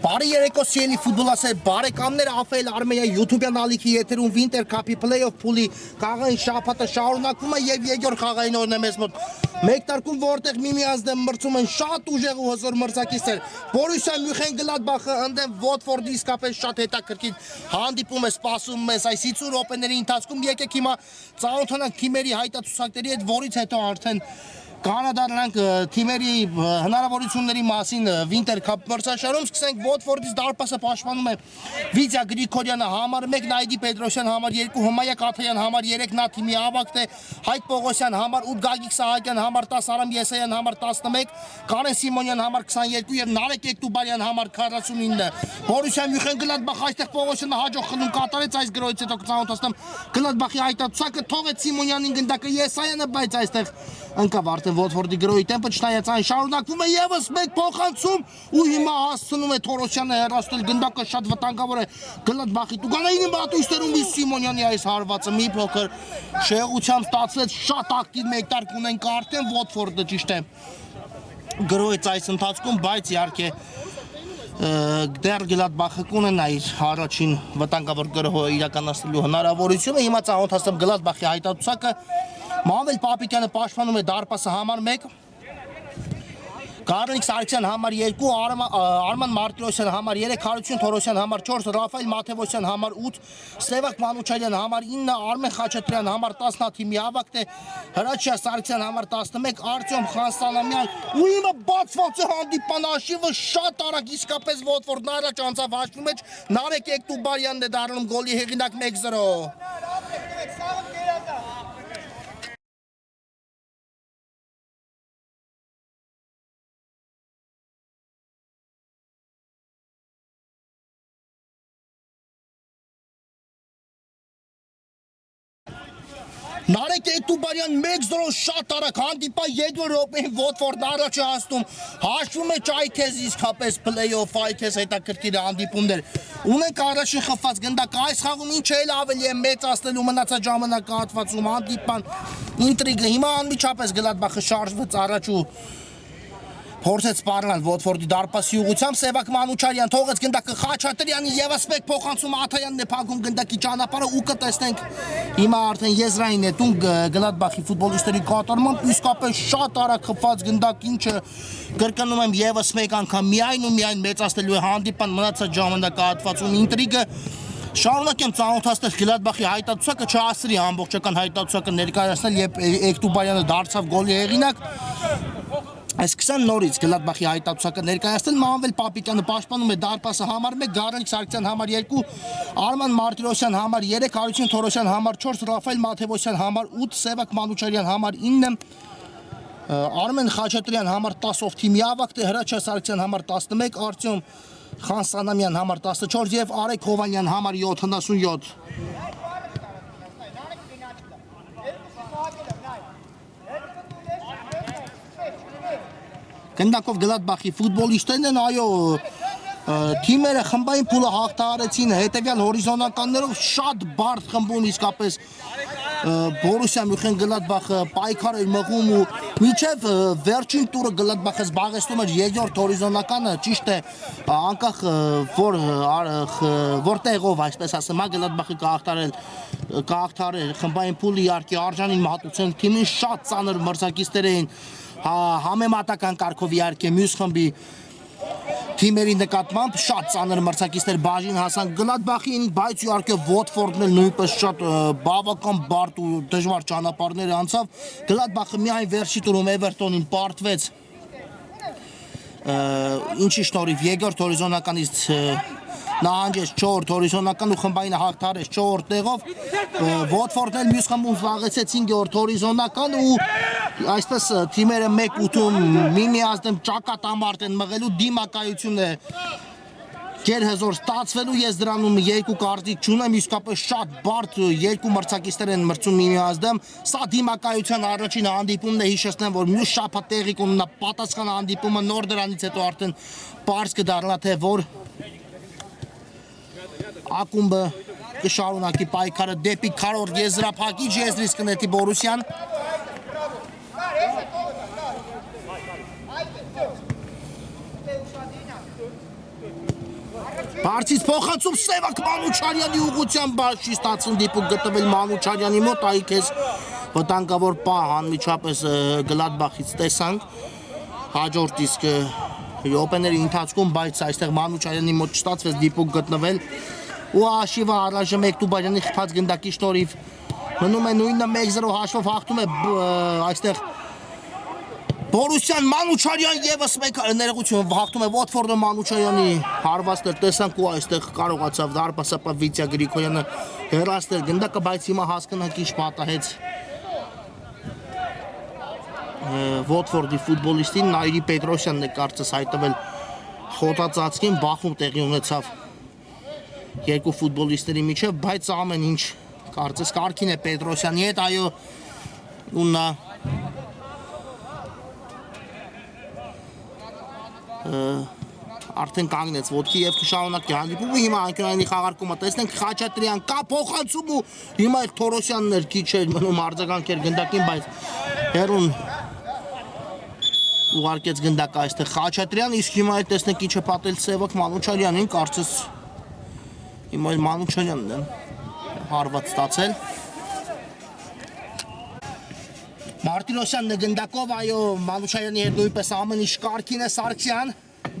Բարի երեկո սիրելի ֆուտբոլասեր բարեկամներ, Աֆել Արմենիա YouTube-յան ալիքի եթերում Winter Cup-ի play-off փուլի խաղային շաբաթը շարունակվում է եւ երկրորդ խաղային օրն է մեզ մոտ։ Մեկ տարկում որտեղ միմյանց դեմ մրցում են շատ ուժեղ ու հզոր մրցակիցներ։ Բորուսիա Մյունխեն-Գլադբախը ընդդեմ Վոտֆորդի իսկապես շատ հետաքրքիր հանդիպում է սպասում մեզ այս 50 րոպեների ընթացքում։ Եկեք հիմա ծանոթանանք թիմերի հայտարարությունների հետ, որից հետո արդեն կանադառնանք թիմերի հնարավորությունների մասին Winter Cup մրցաշարում։ Սկսենք Վոտֆորդից դարպասը պաշտպանում է Վիդյա Գրիգորյանը համար 1, Նայդի Պետրոսյան համար 2, Հմայա Կաթայան համար 3, նա թիմի ավագն է, Հայկ Պողոսյան համար 8, Գագիկ Սահակյան համար 10, Արամ Եսայան համար 11, Կարեն Սիմոնյան համար 22 եւ Նարեկ Էկտուբարյան համար 49։ Բորուսիա Մյունխեն-Գլադբախ այստեղ Պողոսյանը հաջող խլում կատարեց այս գրոյից հետո ծանոթացնում Գլադբախի հայտարարությունը թողեց Սիմոնյանին գնդակը Եսայանը, բայց այստեղ ընկավ արդեն Վոտֆորդի գրոյի տեմպը չնայած այն շարունակվում է եւս մեկ փոխանցում ու հիմա հասցնում է Թորոսյանը հեռացնել գնդակը շատ վտանգավոր է Գլադբախի տուգանային բատույցներում Սիմոնյանի այս հարվածը մի փոքր շեղությամբ ստացվեց շատ ակտիվ մեկ տարկ ունենք արդեն Վոտֆորդը ճիշտ է գրոյից այս ընթացքում բայց իհարկե դեռ Գլադբախը կունենա իր առաջին վտանգավոր գրոհը իրականացնելու հնարավորությունը հիմա ծանոթացնում Գլադբախի հայտարարությունը Մամվել Պապիկյանը պաշտպանում է դարպասը համար 1, Կարենիկ Սարգսյան համար 2, Արման Մարտիրոսյան համար 3, Հարություն Թորոսյան համար 4, Ռաֆայել Մաթևոսյան համար 8, Սևակ Մանուչարյան համար 9, Արմեն Խաչատրյան համար 10, նա թիմի ավագն է, Հրաչյա Սարգսյան համար 11, Արտյոմ Խանսալամյան ու հիմա բացված է հանդիպան հաշիվը շատ արագ իսկապես Վոտֆորդն առաջ անցավ հաշվի մեջ, Նարեկ Էկտուբարյանն է դառնում գոլի հեղինակ 1-0 Նարեկ Էկտուբարյան 1-0 շատ արագ հանդիպա երկրորդ րոպեին Վոտֆորդն առաջ է հասնում հաշվում է ճայթեզ իսկապես play-off այթեզ հետաքրքիր հանդիպումներ ունենք առաջին խփված գնդակ այս խաղում ինչ էլ ավելի է մեծացնելու մնացած ժամանակահատվածում հանդիպան ինտրիգը հիմա անմիջապես Գլադբախը շարժվեց առաջ ու փորձեց սպառնալ Վոտֆորդի դարպասի ուղղությամբ Սևակ Մանուչարյան թողեց գնդակը Խաչատրյանի եւս մեկ փոխանցում Աթայանն է փակում գնդակի ճանապարհը ու կտեսնենք հիմա արդեն եզրային է տուն Գլադբախի ֆուտբոլիստերի կատարմամբ իսկապես շատ արագ խփված գնդակ ինչը կրկնում եմ եւս մեկ անգամ միայն ու միայն մեծացնելու է հանդիպան մնացած ժամանակահատվածում ինտրիգը շարունակեմ ծանոթացնել Գլադբախի հայտարարությունը չհասցրի ամբողջական հայտարարությունը ներկայացնել երբ Էկտուբարյանը դարձավ գոլի հեղինակ Այսքան նորից Գլադբախի հայտարարությունը ներկայացնել Մանվել Պապիկյանը պաշտպանում է դարպասը համար 1, Գարանիկ Սարգսյան համար 2, Արման Մարտիրոսյան համար 3, Հարություն Թորոսյան համար 4, Ռաֆայել Մաթևոսյան համար 8, Սևակ Մանուչարյան համար 9, Արմեն Խաչատրյան համար 10-ով թիմի ավագն է, Հրաչյա Սարգսյան համար 11, Արտյոմ Խանսանամյան համար 14 եւ Արեգ Հովանյան համար 77 Գնդակով Գլադբախի ֆուտբոլիստներն են, այո, թիմերը խմբային փուլը հաղթահարեցին հետևյալ հորիզոնականներով շատ բարդ խմբում իսկապես Բորուսիա Մյունխեն-Գլադբախը պայքար էր մղում ու մինչև վերջին տուրը Գլադբախը զբաղեցնում էր երկրորդ հորիզոնականը, ճիշտ է, անկախ որտեղով, այսպես ասեմ, Գլադբախը կհաղթարել խմբային փուլը իհարկե արժանին մատուցել թիմին շատ ծանր մրցակիցներ էին համեմատական կարգով իհարկե մյուս խմբի թիմերի նկատմամբ շատ ծանր մրցակիցներ բաժին հասան Գլադբախին, բայց իհարկե Վոտֆորդն էլ նույնպես շատ բավական բարդ ու դժվար ճանապարհներ անցավ Գլադբախը միայն վերջի տուրում Էվերտոնին պարտվեց ինչի շնորհիվ երկրորդ հորիզոնականից նահանջեց 4-րդ հորիզոնական ու խմբային հաղթարեց 4-րդ տեղով Վոտֆորդն էլ մյուս խմբում զբաղեցեց 5-րդ հորիզոնական ու այսպես թիմերը 1-8-ում միմիազդեմ ճակատամարտ են մղելու դիմակայություն է գերհզոր ստացվելու ես դրանում երկու կարծիք չունեմ իսկապես շատ բարդ երկու մրցակիցներ են մրցում միմիազդեմ սա դիմակայության առաջին հանդիպումն է հիշեցնեմ որ մյուս շաբաթ տեղի կունենա պատասխան հանդիպումը նոր դրանից հետո արդեն պարզ կդառնա թե որ ակումբը կշարունակի պայքարը դեպի քառորդ եզրափակիչ եզրից կնետի Բորուսիան Բարձից փոխանցում Սևակ Մանուչարյանի ուղղությամբ բաշի ստացուն դիպուկ գտվել Մանուչարյանի մոտ այ քեզ վտանգավոր պահ անմիջապես Գլադբախից տեսանք հաջորդ իսկ րոպեների ընթացքում բայց այստեղ Մանուչարյանի մոտ չստացվեց դիպուկ գտնվել ու Աշիվը առայժմ Էկտուբարյանի խփած գնդակի շնորհիվ մնում է նույնը 1-0 հաշվով հաղթում է այստեղ Բորուսիան Մանուչարյան եւս մեկ ներողություն հաղթում է Վոտֆորդը Մանուչարյանի հարվածներ տեսանք ու այստեղ կարողացավ դարպասապա Վիտյա Գրիգորյանը հեռացնել գնդակը բայց հիմա հասկանանք ինչ պատահեց Վոտֆորդի ֆուտբոլիստին Նայիրի Պետրոսյանն է կարծես հայտվել խոտածածկին բախում տեղի ունեցավ երկու ֆուտբոլիստների միջև բայց ամեն ինչ կարծես կարգին է Պետրոսյանի հետ այո ու նա արդեն կանգնեց ոտքի եւ կշարունակի հանդիպումը հիմա անկյունային խաղարկումը տեսնենք Խաչատրյան կա փոխանցում ու հիմա էլ Թորոսյանն էր քիչ էր մնում արձագանքեր գնդակին բայց հերուն ուղարկեց գնդակը այստեղ Խաչատրյան իսկ հիմա էլ տեսնենք ինչ է պատել Սևակ Մանուչարյանին կարծես հիմա էլ Մանուչարյանն է հարված ստացել Մարտիրոսյանն է գնդակով, այո, Մանուչարյանի հետ նույնպես ամեն ինչ կարգին է Սարգսյան,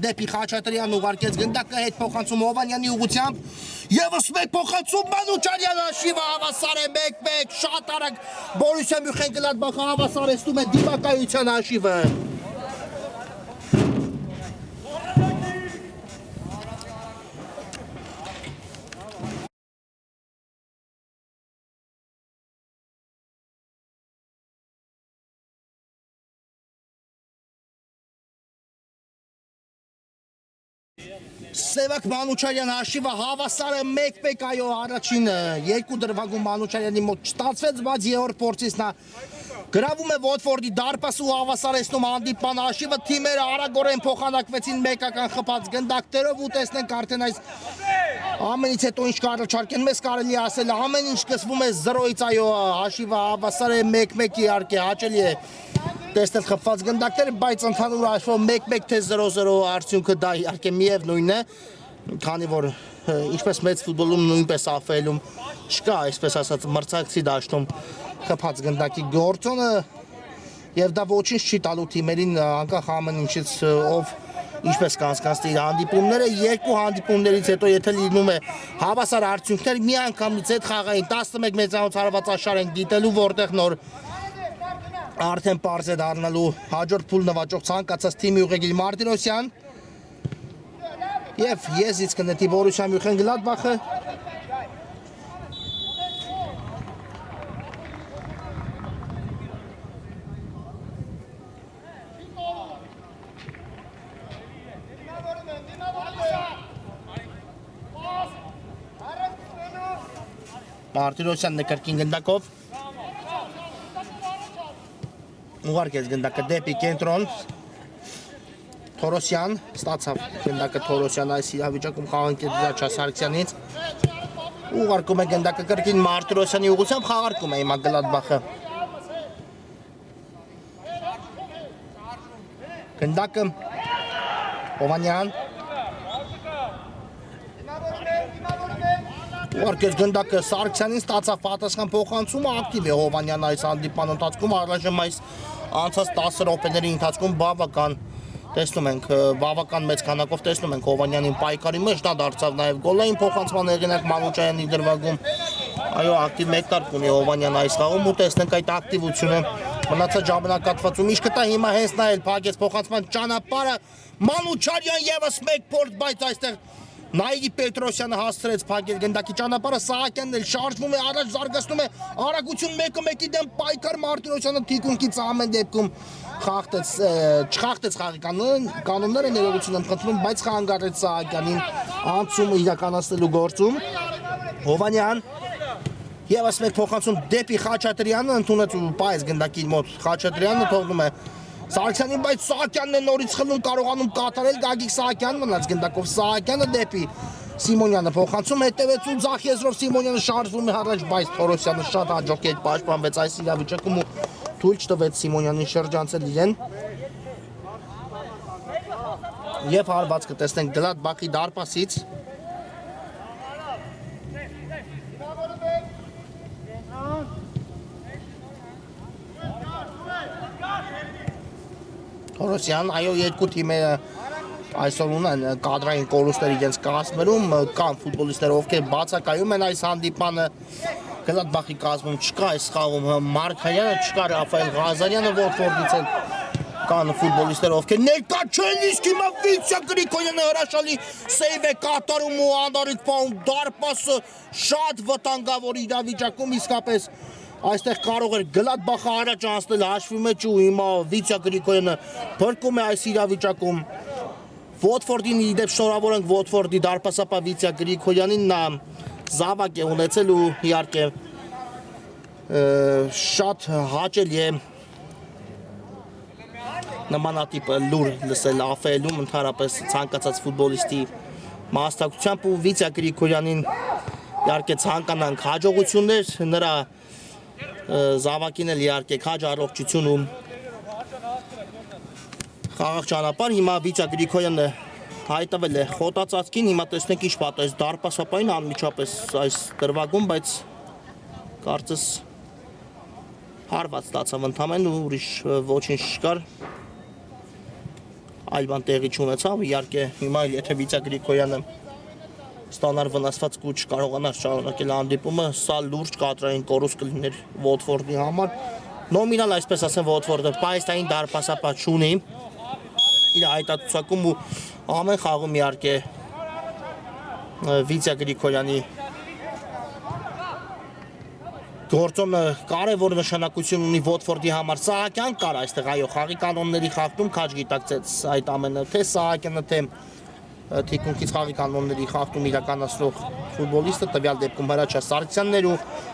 դեպի Խաչատրյան ուղարկեց գնդակը հետ փոխանցում Հովանյանի ուղղությամբ, եւս մեկ փոխանցում Մանուչարյանը Աշիվը հավասար է 1-1, շատ արագ Բորուսիա Մյունխեն-Գլադբախը հավասարեցնում է դիմակայության Աշիվը։ Սևակ Մանուչարյան Աշիվը հավասար է 1-1 այո առաջին երկու դրվագում Մանուչարյանի մոտ չստացվեց, բայց երրորդ փորձից նա գրավում է Վոտֆորդի դարպասը ու հավասարեցնում հանդիպման Աշիվը թիմերը արագորեն փոխանակվեցին մեկական խփած գնդակներով ու տեսնենք արդեն այս ամենից հետո ինչ կառաջարկեն մեզ կարելի ասել ամեն ինչ սկսվում է 0-ից այո Աշիվը հավասար է 1-1 իհարկե հաճելի է տեսնել խփված գնդակները, բայց ընդհանուր աշխարհում 1-1 թե 0-0 արդյունքը դա իհարկե միևնույնն է, քանի որ ինչպես մեծ ֆուտբոլում նույնպես AFL-ում չկա, այսպես ասած, մրցակցի դաշտում խփած գնդակի գործոնը եւ դա ոչինչ չի տալու թիմերին անկախ ամեն ինչից ով ինչպես կանցկացնի իր հանդիպումները, երկու հանդիպումներից հետո եթե լինում է հավասար արդյունքներ, մի անգամից այդ խաղային 11 մեծանոց հարվածաշար են դիտելու, որտեղ նոր արդեն պարզ է դառնալու հաջորդ փուլ նվաճող ցանկացած թիմի ուղեգիր Մարտիրոսյան եւ եզից կնետի Բորուսիա Մյունխեն-Գլադբախը Մարտիրոսյանն է կրկին գնդակով ուղարկեց գնդակը դեպի կենտրոն Թորոսյան ստացավ գնդակը Թորոսյան այս իրավիճակում խաղանքեց Սարգսյանից Ուղարկում է գնդակը կրկին Մարտիրոսյանի ուղղությամբ խաղարկում է հիմա Գլադբախը։ Գնդակը Հովանյան Ուղարկեց գնդակը Սարգսյանին ստացավ պատասխան փոխանցումը ակտիվ է Հովանյան այս հանդիպման ընթացքում առայժմ այս անցած 10 րոպեների ընթացքում տեսնում ենք բավական մեծ քանակով տեսնում ենք Հովանյանին պայքարի մեջ դա դարձավ նաև գոլային փոխանցման հեղինակ Մանուչյանի դրվագում այո ակտիվ մեկտարկ ունի Հովանյան այս խաղում ու տեսնենք այդ ակտիվությունը մնացած ժամանակահատվածում ինչ կտա հիմա հենց նա էլ փակեց փոխանցման ճանապարհը Մանուչարյան եւս մեկ փորձ բայց այստեղ Նայգի Պետրոսյանը հասցրեց փակել գնդակի ճանապարհը Սահակյանն էլ շարժվում է առաջ զարգացնում է արագություն 1-1-ի դեմ պայքար Մարտիրոսյանը թիկունքից ամեն դեպքում չխախտեց խաղի կանոնները ներողություն եմ խնդրում բայց խանգարեց Սահակյանին անցումը իրականացնելու գործում Հովանյան եւս մեկ փոխանցում դեպի Խաչատրյանը ընդունեց ու պայեց գնդակի մոտ Խաչատրյանը թողնում է Սարգսյանին, բայց Սահակյանն է նորից խլում կարողանում կատարել Գագիկ Սահակյանն մնաց գնդակով Սահակյանը դեպի Սիմոնյանը փոխանցում հետևեց ու ձախ եզրով Սիմոնյանը շարժվում է առաջ, բայց Թորոսյանը շատ հաջող պաշտպանվեց այս իրավիճակում ու թույլ չտվեց Սիմոնյանին շրջանցել իրեն։ Եվ հարվածքը տեսնենք Գլադբախի դարպասից Թորոսյան, այո, երկու թիմերը այսօր ունեն կադրային կորուստներ իրենց կազմերում, կան ֆուտբոլիստներ, ովքեր բացակայում են այս հանդիպանը, Գլադբախի կազմում չկա այս խաղում Մարկարյանը, չկա Ռաֆայել Ղազարյանը, Վոտֆորդից են կան ֆուտբոլիստներ, ովքեր ներկա չեն, իսկ հիմա Վիցյա Գրիգորյանը հրաշալի սեյվ է կատարում ու Անդարիկ Պաուն դարպասը շատ վտանգավոր իրավիճակում իսկապես Այստեղ կարող էր Գլադբախը առաջ անցնել հաշվի մեջ ու հիմա Վիցյա Գրիգորյանը փրկում է այս իրավիճակում Վոտֆորդին իդեպ շնորհավոր ենք Վոտֆորդի դարպասապա Վիցյա Գրիգորյանին նա զավակ է ունեցել ու իհարկե շատ հաճելի է նմանատիպ լուր լսել ԱՖ-ում ընդհանրապես ցանկացած ֆուտբոլիստի մասնակցությամբ ու Վիցյա Գրիգորյանին իհարկե ցանկանանք հաջողություններ նրա Զավակին էլ իհարկե քաջ առողջություն ու խաղաղ ճանապարհ հիմա Վիցյա Գրիգորյանը հայտնվել է խոտածածկին հիմա տեսնենք ինչ պատահեց դարպասապային անմիջապես այս դրվագում բայց կարծես հարված ստացավ ընդամենը ուրիշ ոչինչ չկար այլ բան տեղի չունեցավ իհարկե հիմա եթե Վիցյա Գրիգորյանը ստանար վնասված կուչ կարողանար շարունակել հանդիպումը, սա լուրջ կադրային կորուստ կլիներ Վոտֆորդի համար։ Նոմինալ այսպես ասեմ Վոտֆորդը պայստային դարպասապատ չունի իր հայտարարությունում ու ամեն խաղում իհարկե Վիցյա Գրիգորյանի գործոնը կարևոր նշանակություն ունի Վոտֆորդի համար Սահակյան կար այստեղ այո խաղի կանոնների խախտում քաջ գիտակցեց այդ ամենը թե Սահակյանը թե թիկունքից խաղի կանոնների խախտում իրականացնող ֆուտբոլիստը տվյալ դեպքում Հրաչյա Սարգսյանն ու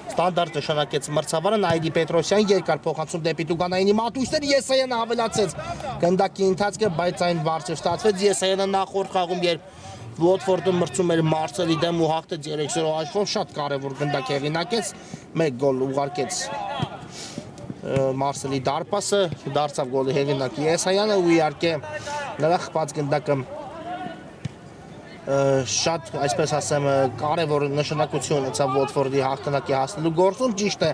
ստանդարտ նշանակեց մրցավարը Նայդի Պետրոսյան երկար փոխանցում դեպի Տուգանայինի մատույցներ Եսայանը ավելացեց գնդակի ընթացքը բայց այն բարձր ստացվեց Եսայանը նախորդ խաղում երբ Վոտֆորդը մրցում էր Մարսելի դեմ ու հաղթեց 3-0 հաշվով շատ կարևոր գնդակ հեղինակեց 1 գոլ ուղարկեց Մարսելի դարպասը դարձավ գոլի հեղինակ Եսայանը ու իհարկե նրա խփած գնդակը շատ այսպես ասեմ կարևոր նշանակություն ունեցավ Վոտֆորդի հաղթանակի հասնելու գործում ճիշտ է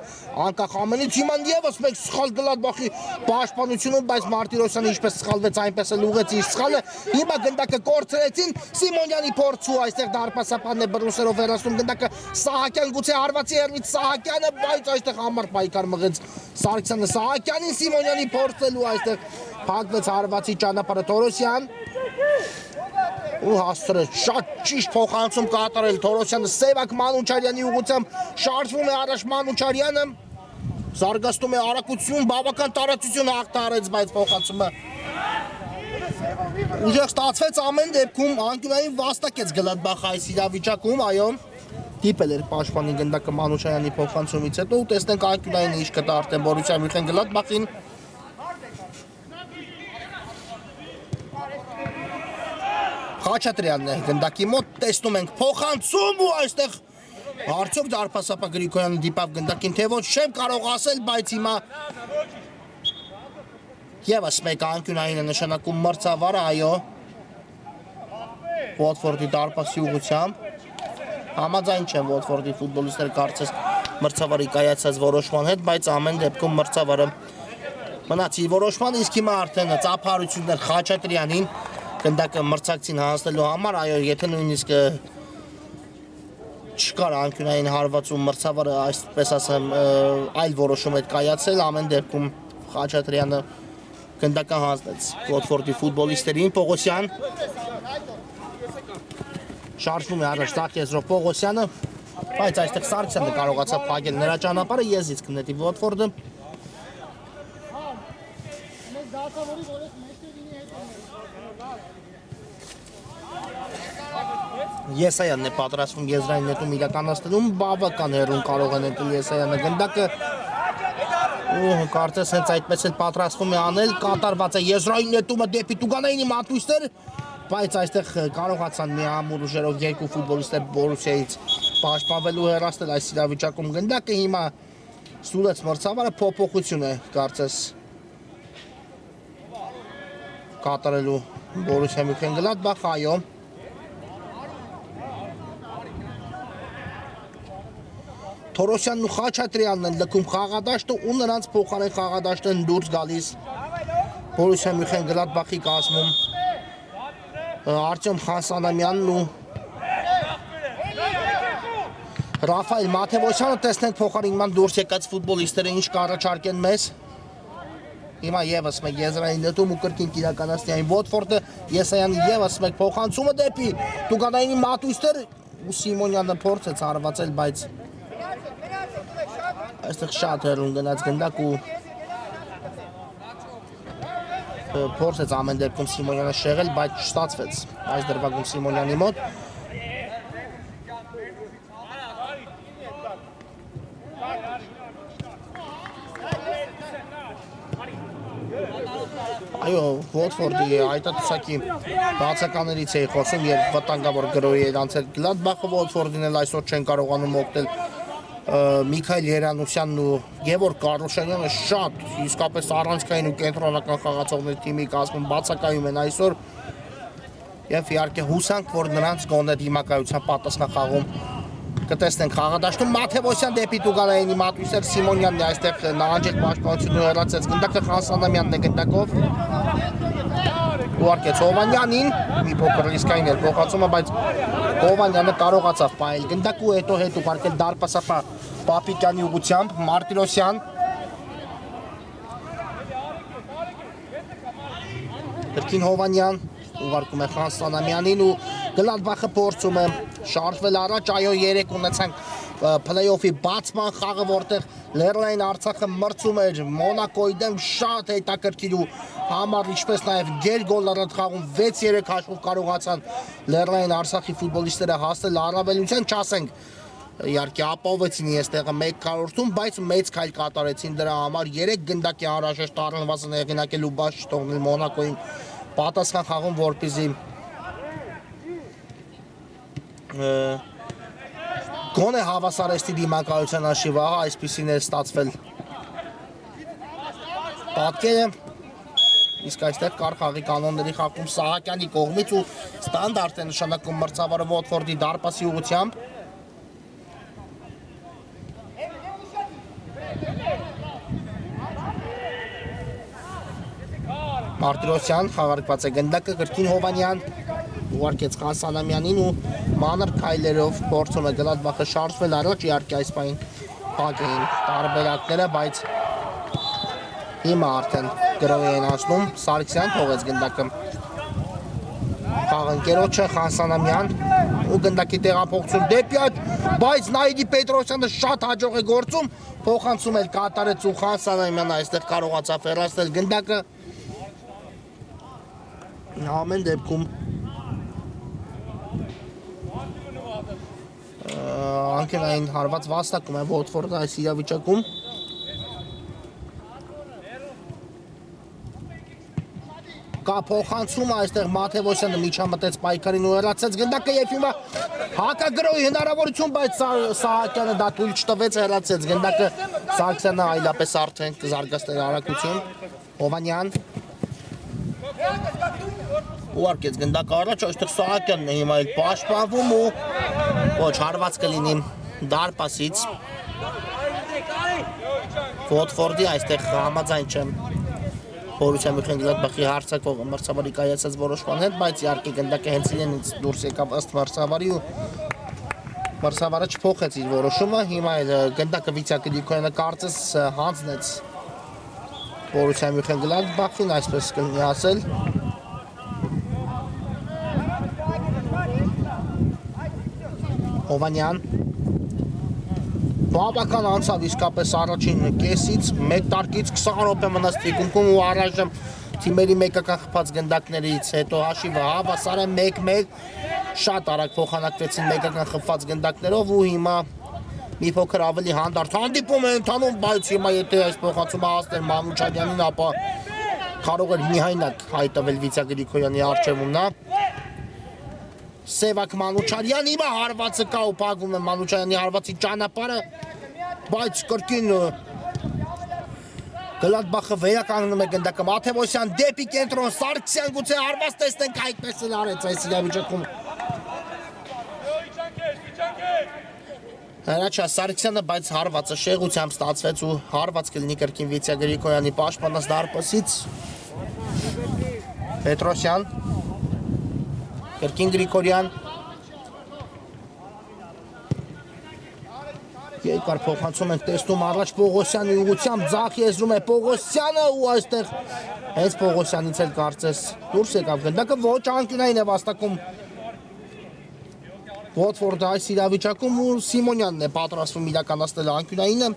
անկախ ամենից հիմա եւս մեկ սխալ Գլադբախի պաշտպանությունը բայց Մարտիրոսյանը ինչպես սխալվեց այնպես էլ ուղեց իր սխալը հիմա գնդակը կորցրեցին Սիմոնյանի փորձու այստեղ դարպասապանն է բռնուսերով վերացնում գնդակը Սահակյան գուցե հարվածի հերվից Սահակյանը բայց այստեղ համար պայքար մղեց Սարգսյանը Սահակյանին Սիմոնյանի փորձելու այստեղ փակվեց հարվածի ճանապարհը Թորոսյան ու հասցրեց շատ ճիշտ փոխանցում կատարել Թորոսյանը Սևակ Մանուչարյանի ուղղությամբ շարժվում է առաջ Մանուչարյանը զարգացնում է արագություն բավական տարածություն հաղթարեց բայց փոխանցումը ուժեղ ստացվեց ամեն դեպքում անկյունային վաստակեց Գլադբախը այս իրավիճակում այո դիպել էր պաշտպանի գնդակը Մանուչարյանի փոխանցումից հետո ու տեսնենք անկյունային ինչ կտա արդեն Բորուսիա Մյունխեն Գլադբախին Խաչատրյանն է գնդակի մոտ տեսնում ենք փոխանցում ու այստեղ Արդյոք դարպասապա Գրիգորյանը դիպավ գնդակին, թե ոչ չեմ կարող ասել, բայց հիմա Եվս մեկ անկյունային է նշանակում մրցավարը, այո Վոտֆորդի դարպասի ուղղությամբ Համաձայն չեմ Վոտֆորդի ֆուտբոլիստները կարծես մրցավարի կայացած որոշման հետ, բայց ամեն դեպքում մրցավարը մնաց իր որոշման, իսկ հիմա արդեն ծափահարություններ Խաչատրյանին գնդակը մրցակցին հանձնելու համար, այո, եթե նույնիսկ չկար անկյունային հարվածում մրցավարը, այսպես ասեմ, այլ որոշում հետ կայացել, ամեն դեպքում Խաչատրյանը գնդակը հանձնեց Վոտֆորդի ֆուտբոլիստերին, Պողոսյան շարժվում է առաջ ձախ եզրով Պողոսյանը, բայց այստեղ Սարգսյանը կարողացավ փակել նրա ճանապարհը, եզից կնետի Վոտֆորդը Եսայանն է պատրաստվում եզրային նետում իրականացնելուն, բավական հեռուն կարող է նետել Եսայանը գնդակը կարծես հենց այդպես էլ պատրաստվում է անել, կատարված է եզրային նետումը դեպի Տուգանայինի մատույցներ, բայց այստեղ կարողացան մի ամուր ուժերով երկու ֆուտբոլիստներ Բորուսիայից պաշտպանվելու հեռացնել այս իրավիճակում գնդակը հիմա սուլեց մրցավարը փոփոխություն է կարծես կատարելու Բորուսիա Մյունխենգլադբախ, այո Թորոսյանն ու Խաչատրյանն են լքում խաղադաշտը ու նրանց փոխարեն խաղադաշտը են դուրս գալիս Բորուսիա Մյունխենգլադբախի կազմում Արտյոմ Խանսանամյանն ու Ռաֆայել Մաթևոսյանը տեսնենք փոխարինման դուրս եկած ֆուտբոլիստները ինչ կառաջարկեն մեզ Հիմա եւս մեկ եզրային նետում ու կրկին իրականացնի այն Վոտֆորդը Եսայանի եւս մեկ փոխանցումը դեպի Տուգանայինի մատույցներ ու Սիմոնյանը փորձեց հարվածել, բայց այստեղ շատ հեռուն գնաց գնդակ ու փորձեց ամեն դեպքում Սիմոնյանը շեղել, բայց չստացվեց այս դրվագում Սիմոնյանի մոտ Այո, Վոտֆորդի այտատուսակի բացականերից էի խոսում, երբ վտանգավոր գրոհի էր անցել Գլադբախը, Վոտֆորդին էլ այսօր չեն կարողանում օգնել Միքայել Երանուսյանն ու Գևորգ Կարոշանյանը շատ իսկապես առանցքային ու կենտրոնական խաղացողների թիմի կազմում բացակայում են այսօր եւ իհարկե հուսանք, որ նրանց գոնե դիմակայության պատասխան խաղում կտեսնենք խաղադաշտում Մաթևոսյան դեպի Տուգանայինի մատույցներ Սիմոնյանն է այստեղ նահանջել պաշտպանությունը հեռացեց գնդակը Խանսանամյանն է գնդակով ուղարկեց Հովանյանին մի փոքր ռիսկային էր փոխանցումը, բայց Հովանյանը կարողացավ պահել գնդակը ու հետո հետ ուղարկել դարպասապա Պապիկյանի ուղղությամբ Մարտիրոսյան Կրկին Հովանյան ուղարկում է Խանսանամյանին ու Գլադբախը փորձում է շարժվել առաջ, այո 3 ունեցանք փլեյոֆի բացման խաղը, որտեղ Լեռնային Արցախը մրցում էր Մոնակոյի դեմ շատ հետաքրքիր ու համար, ինչպես նաև գեր գոլառատ խաղում 6-3 հաշվով կարողացան Լեռնային Արցախի ֆուտբոլիստները հասնել առավելության, չասենք իհարկե ապահովեցին այստեղը 1 քառորդում, բայց մեծ քայլ կատարեցին դրա համար 3 գնդակի անհրաժեշտ առնվազն հեղինակելու բաց չթողնել Մոնակոյին պատասխան խաղում, որպեսզի Գոնե հավասարեստի դիմակայության հաշիվը, այսպիսին է ստացվել պատկերը, իսկ այստեղ կար խաղի կանոնների խախտում Սահակյանի կողմից ու ստանդարտ է նշանակում մրցավարը Վոտֆորդի դարպասի ուղղությամբ Մարտիրոսյան խաղարկված է գնդակը, կրկին Հովանյան ուղարկեց Խանսանամյանին ու մանր քայլերով փորձում է Գլադբախը շարժվել առաջ, իհարկե այս պահին փակ էին տարբերակները, բայց հիմա արդեն գրոհի են անցնում, Սարգսյան թողեց գնդակը խաղընկերոջը Խանսանամյան ու գնդակի տեղափոխություն դեպի աջ, բայց Նայիրի Պետրոսյանը շատ հաջող է գործում, փոխանցում էլ կատարեց ու Խանսանամյանը այստեղ կարողացավ հեռացնել գնդակը ամեն դեպքում անկյունային հարված վաստակում է Վոտֆորդը այս իրավիճակում Կա փոխանցում այստեղ Մաթևոսյանը միջամտեց պայքարին ու հեռացեց գնդակը եւ հիմա հակագրոյի հնարավորություն, բայց Սահակյանը դա թույլ չտվեց, հեռացեց գնդակը Սարգսյանը այլապես արդեն կզարգացներ արագություն Հովանյան ուղարկեց գնդակը առաջ այստեղ Սահակյանն է հիմա էլ պաշտպանվում ու ոչ հարված կլինի դարպասից Վոտֆորդի այստեղ համաձայն չեմ Բորուսիա Մյունխեն-Գլադբախի հարցակողը մրցավարի կայացած որոշման հետ, բայց իհարկե գնդակը հենց իրենից դուրս եկավ ըստ մրցավարի ու մրցավարը չփոխեց իր որոշումը, հիմա էլ գնդակը Վիցյա Գրիգորյանը կարծես հանձնեց Բորուսիա Մյունխեն-Գլադբախին, այսպես կլինի ասել Հովանյան Բավական անցավ իսկապես առաջին կեսից, մեկ տարկից 20 րոպե մնաց թիկունքում ու առայժմ թիմերի մեկական խփած գնդակներից հետո հաշիվը հավասար է 1-1 շատ արագ փոխանակվեցին մեկական խփած գնդակներով ու հիմա մի փոքր ավելի հանդարտ հանդիպում է ընթանում, բայց հիմա եթե այս փոխանցումը հասներ Մանուչարյանին, ապա կարող էր միայնակ հայտնվել Վիցյա Գրիգորյանի առջևում նա Սևակ Մանուչարյան հիմա հարվածը կա ու փակվում է Մանուչարյանի հարվածի ճանապարհը բայց կրկին Գլադբախը վերականգնում է գնդակը Մաթևոսյան դեպի կենտրոն Սարգսյան գուցե հարված տեսնենք այդպես էլ արեց այս իրավիճակում Հրաչա Սարգսյանը բայց հարվածը շեղությամբ ստացվեց ու հարված կլինի կրկին Վիցյա Գրիգորյանի պաշտպանած դարպասից Պետրոսյան Կրկին Գրիգորյան Երկար փոխանցում ենք տեսնում առաջ Պողոսյանի ուղղությամբ ձախ եզրում է Պողոսյանը ու այստեղ հենց Պողոսյանից էլ կարծես դուրս եկավ գնդակը ոչ անկյունային է վաստակում Վոտֆորդը այս իրավիճակում ու Սիմոնյանն է պատրաստվում իրականացնել անկյունայինը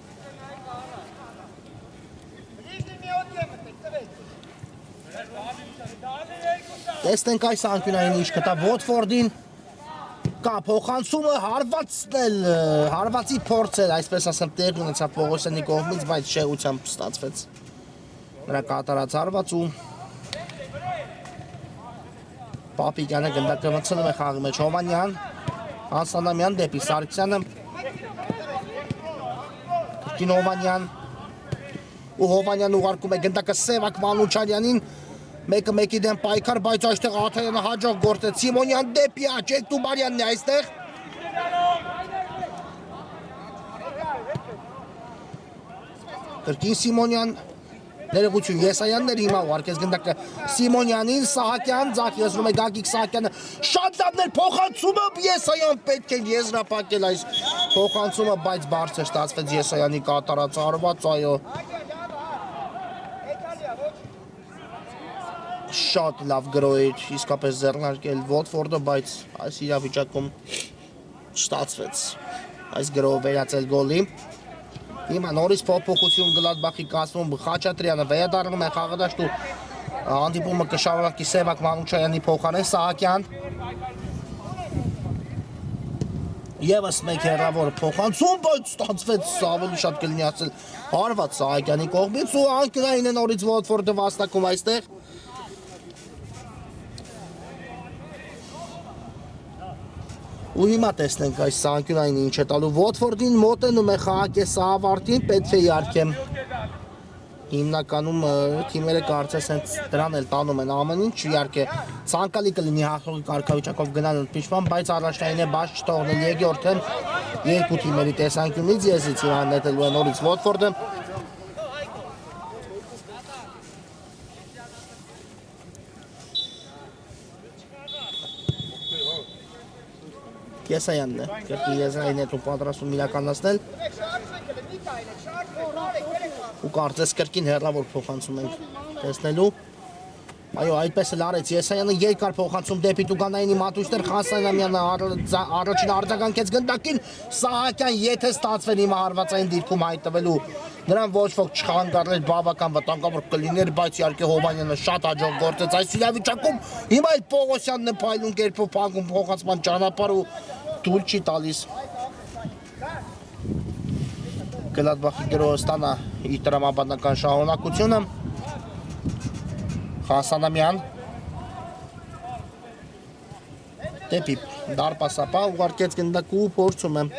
Տեսնենք այս անկյունայինը ինչ կտա Վոտֆորդին Կա փոխանցումը հարվածի փորձ էր, այսպես ասեմ, տեղ ունեցավ Պողոսյանի կողմից, բայց շեղությամբ ստացվեց նրա կատարած հարված ու Պապիկյանը գնդակը մտցնում է խաղի մեջ Հովանյան, Անսանամյան դեպի Սարգսյանը Կրկին Հովանյան ու Հովանյան ուղարկում է գնդակը Սևակ Մանուչարյանին Մեկը մեկի դեմ պայքար, բայց այստեղ Աթայանը հաջող գործեց Սիմոնյան դեպի Աչեկ Տուբարյանն է այստեղ Կրկին Սիմոնյան ներողություն Եսայաններ հիմա ուղարկեց գնդակը Սիմոնյանին Սահակյան ձախ եզրում է Գագիկ Սահակյանը շատ լավներ փոխանցումը Եսայան պետք է եզրափակել այս փոխանցումը, բայց բարձր ստացվեց Եսայանի կատարած հարված, այո Շատ լավ գրոյր, իսկապես ձեռնարկել Վոտֆորդը, բայց այս իրավիճակում չստացվեց այս գրով վերածել գոլի Հիմա նորից փոփոխություն Գլադբախի կազմում Խաչատրյանը վերադառնում է խաղադաշտ ու հանդիպումը կշարունակի Սևակ Մանուչարյանի փոխարեն Սահակյան Եվս մեկ հեռավոր փոխանցում, բայց ստացվեց ավելի շատ կլինի ասել հարված Սահակյանի կողմից ու անկյունային է նորից Վոտֆորդը վաստակում այստեղ Ու հիմա տեսնենք այս անկյունայինը ինչ է տալու Վոտֆորդին մոտենում է խաղակեսը ավարտին, պետք է իհարկե հիմնականում թիմերը կարծես հենց դրան էլ տանում են ամեն ինչ, իհարկե ցանկալի կլինի հաղթողի կարգավիճակով գնալ ընդմիջման, բայց առաջնային է բաց չթողնել երկրորդը երկու թիմերի տեսանկյունից եսից իրան նետելու է նորից Վոտֆորդը Եսայանն է, կրկին Եսայանն է դու պատրաստում իրականացնել ու կարծես կրկին հեռավոր փոխանցում ենք տեսնելու Այո, այդպես էլ արեց Եսայանը երկար փոխանցում դեպի Տուգանայինի մատույցներ Խասանամյանը առաջին արձագանքեց գնդակին Սահակյան եթե ստացվեր հիմա հարվածային դիրքում հայտնվելու նրան ոչ ոք չխանգարներ բավական վտանգավոր կլիներ բայց իհարկե Հովանյանը շատ հաջող գործեց այս իրավիճակում հիմա էլ Պողոսյանն է փայլուն կերպով փակում փոխանցման ճանապարհ ու դուր չի տալիս Գլադբախի գրոհը ստանա իր տրամաբանական շահունակությունը Խասանամյան Դեպի դարպասապա ուղարկեց գնդակու փորձում եմ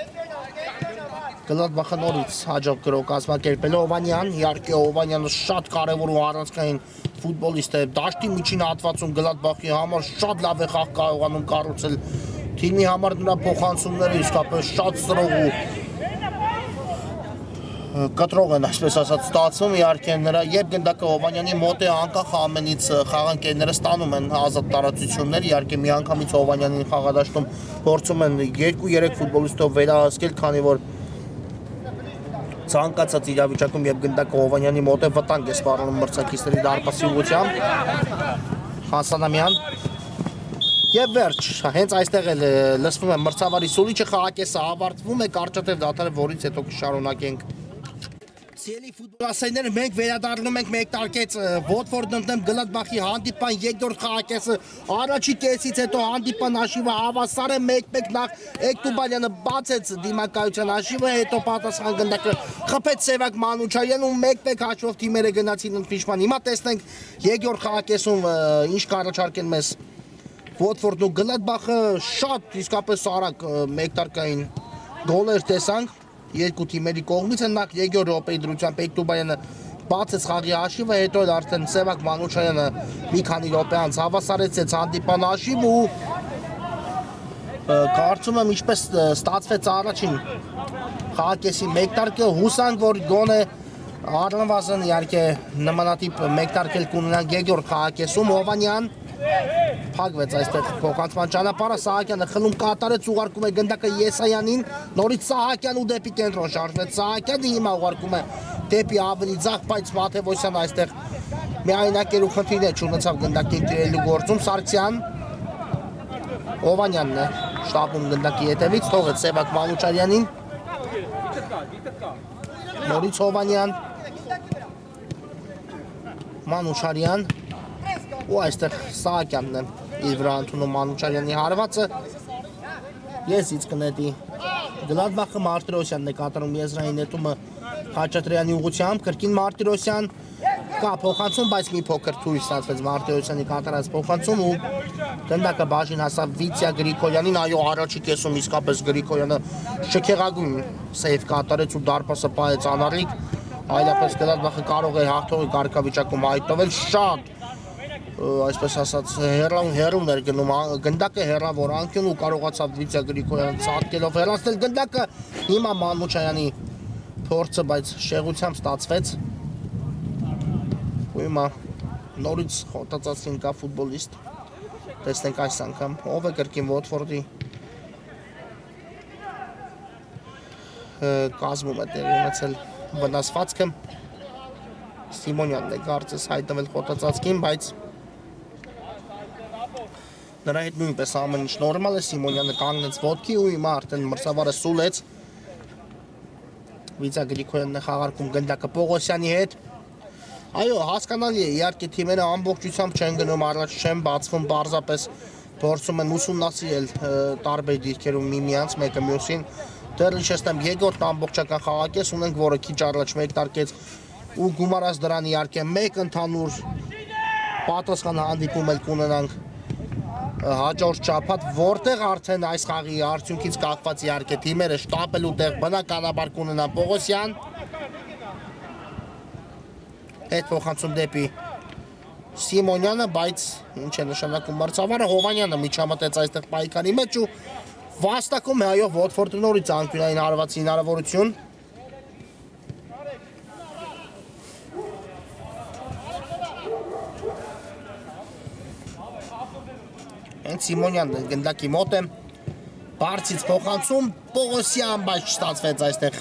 Գլադբախը նորից հաջող գրող կազմակերպել Հովանյան, իհարկե Հովանյանը շատ կարևոր ու առանցքային ֆուտբոլիստ է, դաշտի միջին հատվածում Գլադբախի համար շատ լավ է խաղ կարողանում կառուցել, թիմի համար նրա փոխանցումները իսկապես շատ սրող ու կտրող են, այսպես ասած, ստացվում, իհարկե նրա երբ գնդակը Հովանյանի մոտ է անկախ ամենից խաղանկերները ստանում են ազատ տարածություններ, իհարկե միանգամից Հովանյանին խաղադաշտում փորձում են 2-3 ֆուտբոլիստով վերահսկել, քանի որ ցանկացած իրավիճակում երբ գնդակը Հովանյանի մոտ է վտանգ է սպառնում մրցակիցների դարպասի ուղղությամբ Հասանամյան եւ վերջ, հենց այստեղ էլ լսվում է մրցավարի սուլիչը, խաղակեսը ավարտվում է, կարճատև դադարը, որից հետո կշարունակենք Սիրելի ֆուտբոլասերներ, մենք վերադառնում ենք մեկ տարկեց Watford ընդդեմ Գլադբախի հանդիպան երկրորդ խաղակեսը առաջի կեսից հետո հանդիպան հաշիվը հավասար է 1-1 նախ Էկտուբարյանը բացեց դիմակայության հաշիվը հետո պատասխան գնդակը խփեց Սևակ Մանուչարյանը ու 1-1 հաշվով թիմերը գնացին ընդմիջման հիմա տեսնենք երկրորդ խաղակեսում ինչ կառաջարկեն մեզ Watford-ն ու Գլադբախը շատ իսկապես արագ մեկտարկային գոլեր տեսանք երկու թիմերի կողմից են նախ երկրորդ րոպեի դրությամբ Էկտուբարյանը բացեց խաղի հաշիվը, հետո էլ արդեն Սևակ Մանուչարյանը մի քանի րոպե անց հավասարեցեց հանդիպան հաշիվը ու կարծում եմ ինչպես ստացվեց առաջին խաղակեսի մեկտարկը հուսանք որ գոնե առնվազն իհարկե նմանատիպ մեկտարկել կունենան երկրորդ խաղակեսում Հովանյան Փակվեց այստեղ փոխանցման ճանապարհը Սահակյանը խլում կատարեց ուղարկում է գնդակը Եսայանին նորից Սահակյան ու դեպի կենտրոն շարժվեց Սահակյանը հիմա ուղարկում է դեպի ավելի ձախ բայց Մաթևոսյանը այստեղ միայնակերու խնդիրներ չունեցավ գնդակին տիրելու գործում Սարգսյան Հովանյանն է շտապում գնդակի հետևից թողեց Սևակ Մանուչարյանին նորից Հովանյան Մանուչարյան ու այստեղ Սահակյանն է իր վրա ընդունում Մանուչարյանի հարվածը ես կնետի Գլադբախը Մարտիրոսյանն է կատարում եզրային նետումը Խաչատրյանի ուղղությամբ կրկին Մարտիրոսյան կա փոխանցում բայց մի փոքր թույլ ստացվեց Մարտիրոսյանի կատարած փոխանցում ու գնդակը բաժին հասավ Վիցիա Գրիգորյանին այո առաջի կեսում իսկապես Գրիգորյանը շքեղագույն սեյվ կատարեց ու դարպասը պահեց անառիկ այլապես Գլադբախը կարող է հաղթողի կարգավիճակում հայտնվել շատ այսպես ասած հեռուն էր գնում գնդակը հեռավոր անկյուն ու կարողացավ Վիցիա Գրիգորյանը ցածկելով հեռացնել գնդակը հիմա Մանուչարյանի փորձը բայց շեղությամբ ստացվեց ու հիմա նորից խոտածածին կա ֆուտբոլիստ տեսնենք այս անգամ ով է կրկին Watford-ի կազմում է տեղի ունեցել վնասվածքը Սիմոնյանն է կարծես հայտնվել խոտածածկին բայց նրա հետ նույնպես ամեն ինչ նորմալ է Սիմոնյանը կանգնեց ոտքի ու հիմա արդեն մրցավարը սուլեց Վիցիա Գրիգորյանն է խաղարկում գնդակը Պողոսյանի հետ այո հասկանալի է իհարկե թիմերը ամբողջությամբ չեն գնում առաջ չեն բացվում պարզապես փորձում են ուսումնասիրել տարբեր դիրքերում միմյանց մեկը մյուսին դեռ իհարկե երկրորդ ամբողջական խաղակես ունենք որը քիչ առաջ մեկտարկեց ու գումարած դրան իհարկե մեկ ընդհանուր պատասխան հանդիպում էլ կունենանք հաջորդ շաբաթ որտեղ արդեն այս խաղի արդյունքից կախված իհարկե թիմերը շտապելու տեղ բնականաբար կունենան Պողոսյան հետ փոխանցում դեպի Սիմոնյանը բայց ինչ է նշանակում մրցավարը Հովանյանը միջամտեց այստեղ պայքարի մեջ ու վաստակում է այո Watford-ը նորից անկյունային հարվածի հնարավորություն Սիմոնյանն գնդակի մոտ է բարձից փոխանցում Պողոսյան բայց չստացվեց այստեղ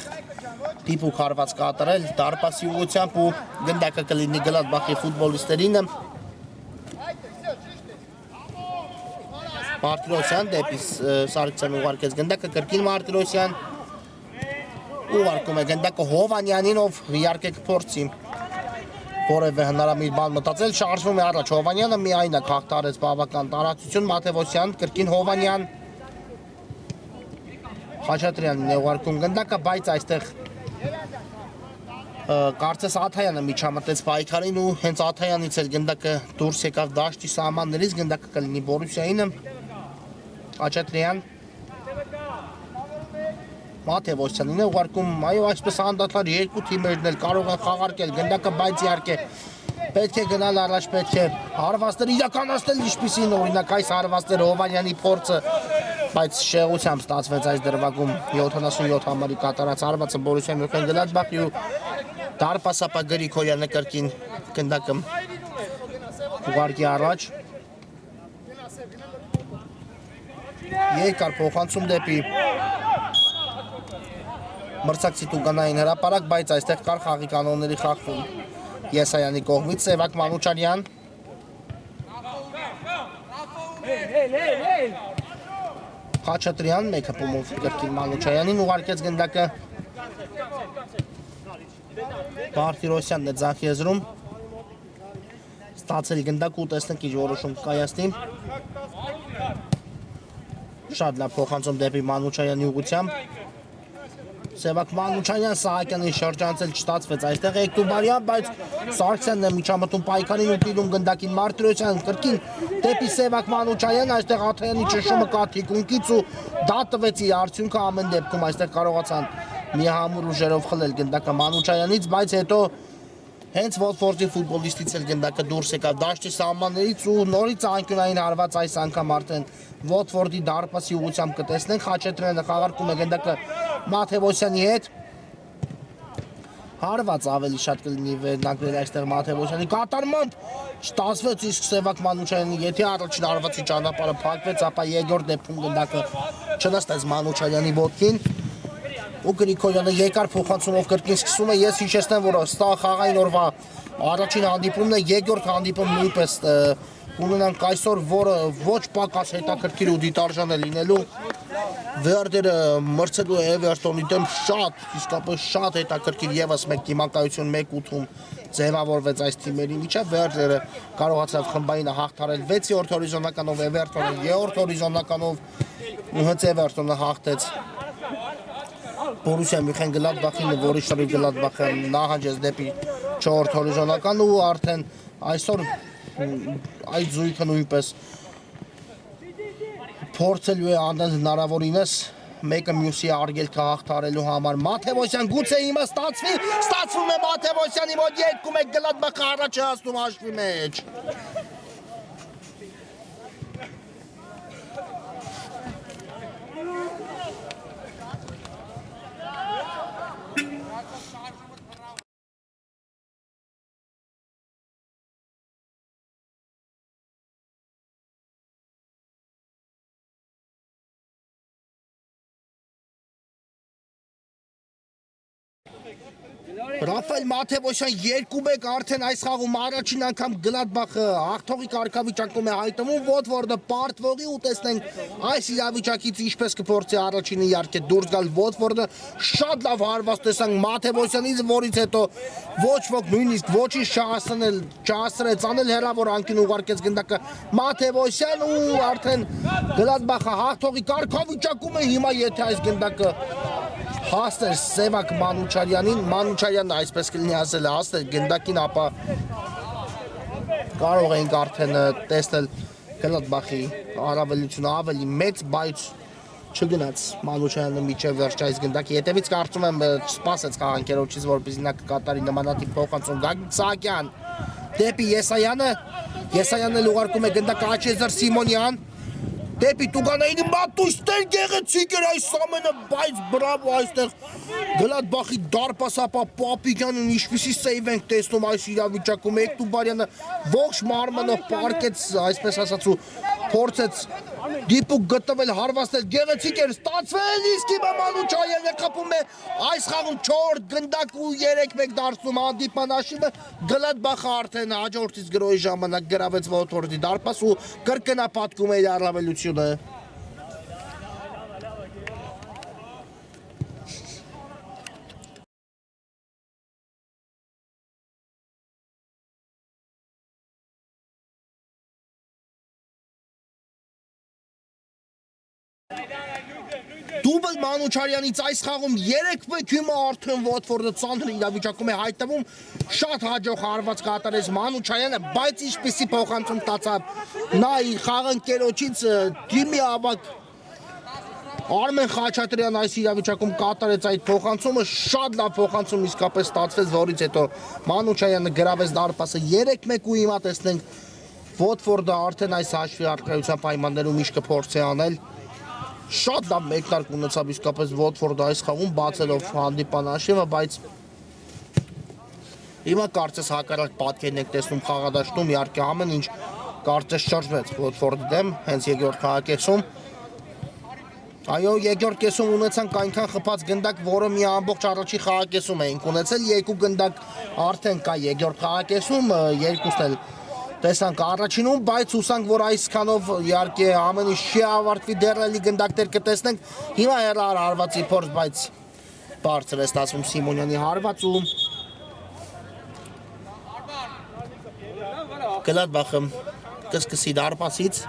դիպուկ հարված կատարել դարպասի ուղղությամբ ու գնդակը կլինի Գլադբախի ֆուտբոլիստերին Մարտիրոսյան դեպի Սարգսյան ուղարկեց գնդակը կրկին Մարտիրոսյան ուղարկում է գնդակը Հովանյանին ով իհարկե կփորձի որևէ հնարամիտ բան մտածել շարժվում է առաջ Հովանյանը միայնակ հաղթարեց բավական տարածություն Մաթևոսյան կրկին Հովանյան Խաչատրյանն է ուղարկում գնդակը բայց այստեղ կարծես Աթայանը միջամտեց պայքարին ու հենց Աթայանից էլ գնդակը դուրս եկավ դաշտի սահմաններից գնդակը կլինի Բորուսիային Խաչատրյան Մաթևոսյանին է ուղարկում, այո, այսպես անդադար երկու թիմերն էլ կարող են խաղարկել գնդակը, բայց իհարկե պետք է գնալ առաջ, պետք է հարվածներ իրականացնել, ինչպիսին օրինակ այս հարվածները Հովանյանի փորձը, բայց շեղությամբ ստացվեց այս դրվագում 77 համարի կատարած հարվածը Բորուսիա Մյունխեն-Գլադբախի ու դարպասապա Գրիգորյանը կրկին գնդակը ուղարկի առաջ։ Երկար փոխանցում դեպի մրցակցի Տուգանային հրապարակ, բայց այստեղ կար խաղի կանոնների խախտում Եսայանի կողմից, Սևակ Մանուչարյան Խաչատրյան մեկ հպումով կրկին Մանուչարյանին ուղարկեց գնդակը Բարտիրոսյանն է ձախ եզրում ստացել գնդակ ու տեսնենք ինչ որոշում կայացնի շատ լավ փոխանցում դեպի Մանուչարյանի ուղղությամբ Սևակ Մանուչարյան Սահակյանին շրջանցել չստացվեց այստեղ Էկտուբարյան, բայց Սարգսյանն է միջամտում պայքարին ու տիրում գնդակին Մարտիրոսյան կրկին դեպի Սևակ Մանուչարյան, այստեղ Աթայանի ճնշումը կա թիկունքից ու դա տվեց իր արդյունքը ամեն դեպքում այստեղ կարողացան մի համուր ուժերով խլել գնդակը Մանուչարյանից, բայց հետո հենց Վոտֆորդի ֆուտբոլիստից էլ գնդակը դուրս եկավ դաշտի սահմաններից ու նորից անկյունային հարված այս անգամ արդեն Վոտֆորդի դարպասի ուղղությամբ կտեսնենք Խաչատրյանը խաղարկում է գնդակը Մաթևոսյանի հետ հարված ավելի շատ կլինի վերնակրել այստեղ Մաթևոսյանի կատարմամբ չստացվեց իսկ Սևակ Մանուչարյանի եթե առաջին հարվածի ճանապարհը փակվեց ապա երկրորդ դեպքում գնդակը չնստեց Մանուչարյանի ոտքին ու Գրիգորյանը երկար փոխանցումով կրկին սկսում է ես հիշեցնեմ որ սա խաղային օրվա առաջին հանդիպումն է երկրորդ հանդիպում նույնպես ունենանք այսօր որը ոչ պակաս հետաքրքիր ու դիտարժան է լինելու Վերդերը մրցելու է Էվերտոնի դեմ շատ իսկապես շատ հետաքրքիր եւս մեկ դիմակայություն 1-8-ում ձևավորվեց այս թիմերի միջև Վերդերը կարողացավ խմբայինը հաղթարել 6-րդ հորիզոնականով Էվերտոնը 3-րդ հորիզոնականով ու հենց Էվերտոնը հաղթեց Բորուսիա Մյունխեն-Գլադբախին, որի շնորհիվ Գլադբախը նահանջեց դեպի 4-րդ հորիզոնական ու արդեն այսօր այդ զույգը նույնպես փորձելու է անել հնարավորինս մեկը մյուսի արգելքը հաղթարելու համար Մաթևոսյան գուցե հիմա ստացվում է Մաթևոսյանի մոտ 2-1 Գլադբախը առաջ է հասնում հաշվի մեջ Ռաֆայել Մաթևոսյան 2-1 արդեն այս խաղում առաջին անգամ Գլադբախը հաղթողի կարգավիճակում է հայտնվում Վոտվորդը պարտվողի ու տեսնենք այս իրավիճակից ինչպես կփորձի առաջինը իհարկե դուրս գալ Վոտվորդը շատ լավ հարված տեսանք Մաթևոսյանից որից հետո ոչ ոք նույնիսկ ոչինչ չհասցրեց անել հեռավոր անկյուն ուղարկեց գնդակը Մաթևոսյան ու արդեն Գլադբախը հաղթողի կարգավիճակում է հիմա եթե այս գնդակը հասներ Սևակ Մանուչարյանին, Մանուչարյանն այսպես կլինի ասել հասներ գնդակին, ապա կարող ենք արդեն տեսնել Գլադբախի առավելությունը ավելի մեծ, բայց չգնաց Մանուչարյանը միջև վերջ այս գնդակի հետևից կարծում եմ չսպասեց խաղանկերոջից, որպեսզի նա կկատարի նմանատիպ փոխանցում Գագիկ Սահակյան դեպի Եսայանը, Եսայանն էլ ուղարկում է գնդակը Աչեզար Սիմոնյան դեպի Տուգանայինի մատույցներ գեղեցիկ էր այս ամենը, բայց բրավո այստեղ Գլադբախի դարպասապա Պապիկյանն ինչպիսի սեյվ ենք տեսնում այս իրավիճակում Էկտուբարյանը ողջ մարմնով պարկեց, այսպես ասած ու փորձեց դիպուկ գտվել հարվածել գեղեցիկ էր ստացվել իսկ հիմա Մանուչարյանը խփում է այս խաղում 4 գնդակ ու 3-1 դարձնում հանդիպման հաշիվը Գլադբախը արդեն հաջորդից գրոհի ժամանակ գրավեց Վոտվորդի դարպաս ու կրկնապատկում է իր առավելությունը Դուբլ Մանուչարյանից այս խաղում 3-1 հիմա արդեն Վոտֆորդը ծանր իրավիճակում է հայտնվում շատ հաջող հարված կատարեց Մանուչարյանը, բայց ինչպիսի փոխանցում ստացավ նա իր խաղընկերոջից դիմի ավակ Արմեն Խաչատրյան այս իրավիճակում կատարեց այդ փոխանցումը, շատ լավ փոխանցում իսկապես ստացվեց, որից հետո Մանուչյանը գրավեց դարպասը 3-1 ու հիմա տեսնենք Վոտֆորդը արդեն այս հաշվի առկայության պայմաններում ինչ կփորձի անել։ Շատ լավ մեկնարկ ունեցավ իսկապես Վոտֆորդը այս խաղում բացելով հանդիպան հաշիվը, բայց հիմա կարծես հակառակ պատկերն եք տեսնում խաղադաշտում, իհարկե ամեն ինչ կարծես շրջվեց Վոտֆորդի դեմ, հենց երկրորդ խաղակեսում։ Այո, երկրորդ կեսում ունեցանք այնքան խփած գնդակ, որը մի ամբողջ առաջի խաղակեսում էինք ունեցել, երկու գնդակ արդեն կա երկրորդ խաղակեսում, երկուսն էլ տեսանք առաջինում, բայց հուսանք, որ այսքանով իհարկե ամեն ինչ չի ավարտվի, դեռ էլի գնդակներ կտեսնենք։ Հիմա հեռար հարվածի փորձ, բայց բարձր է ստացվում Սիմոնյանի հարվածում։ Գլադբախը կսկսի դարպասից։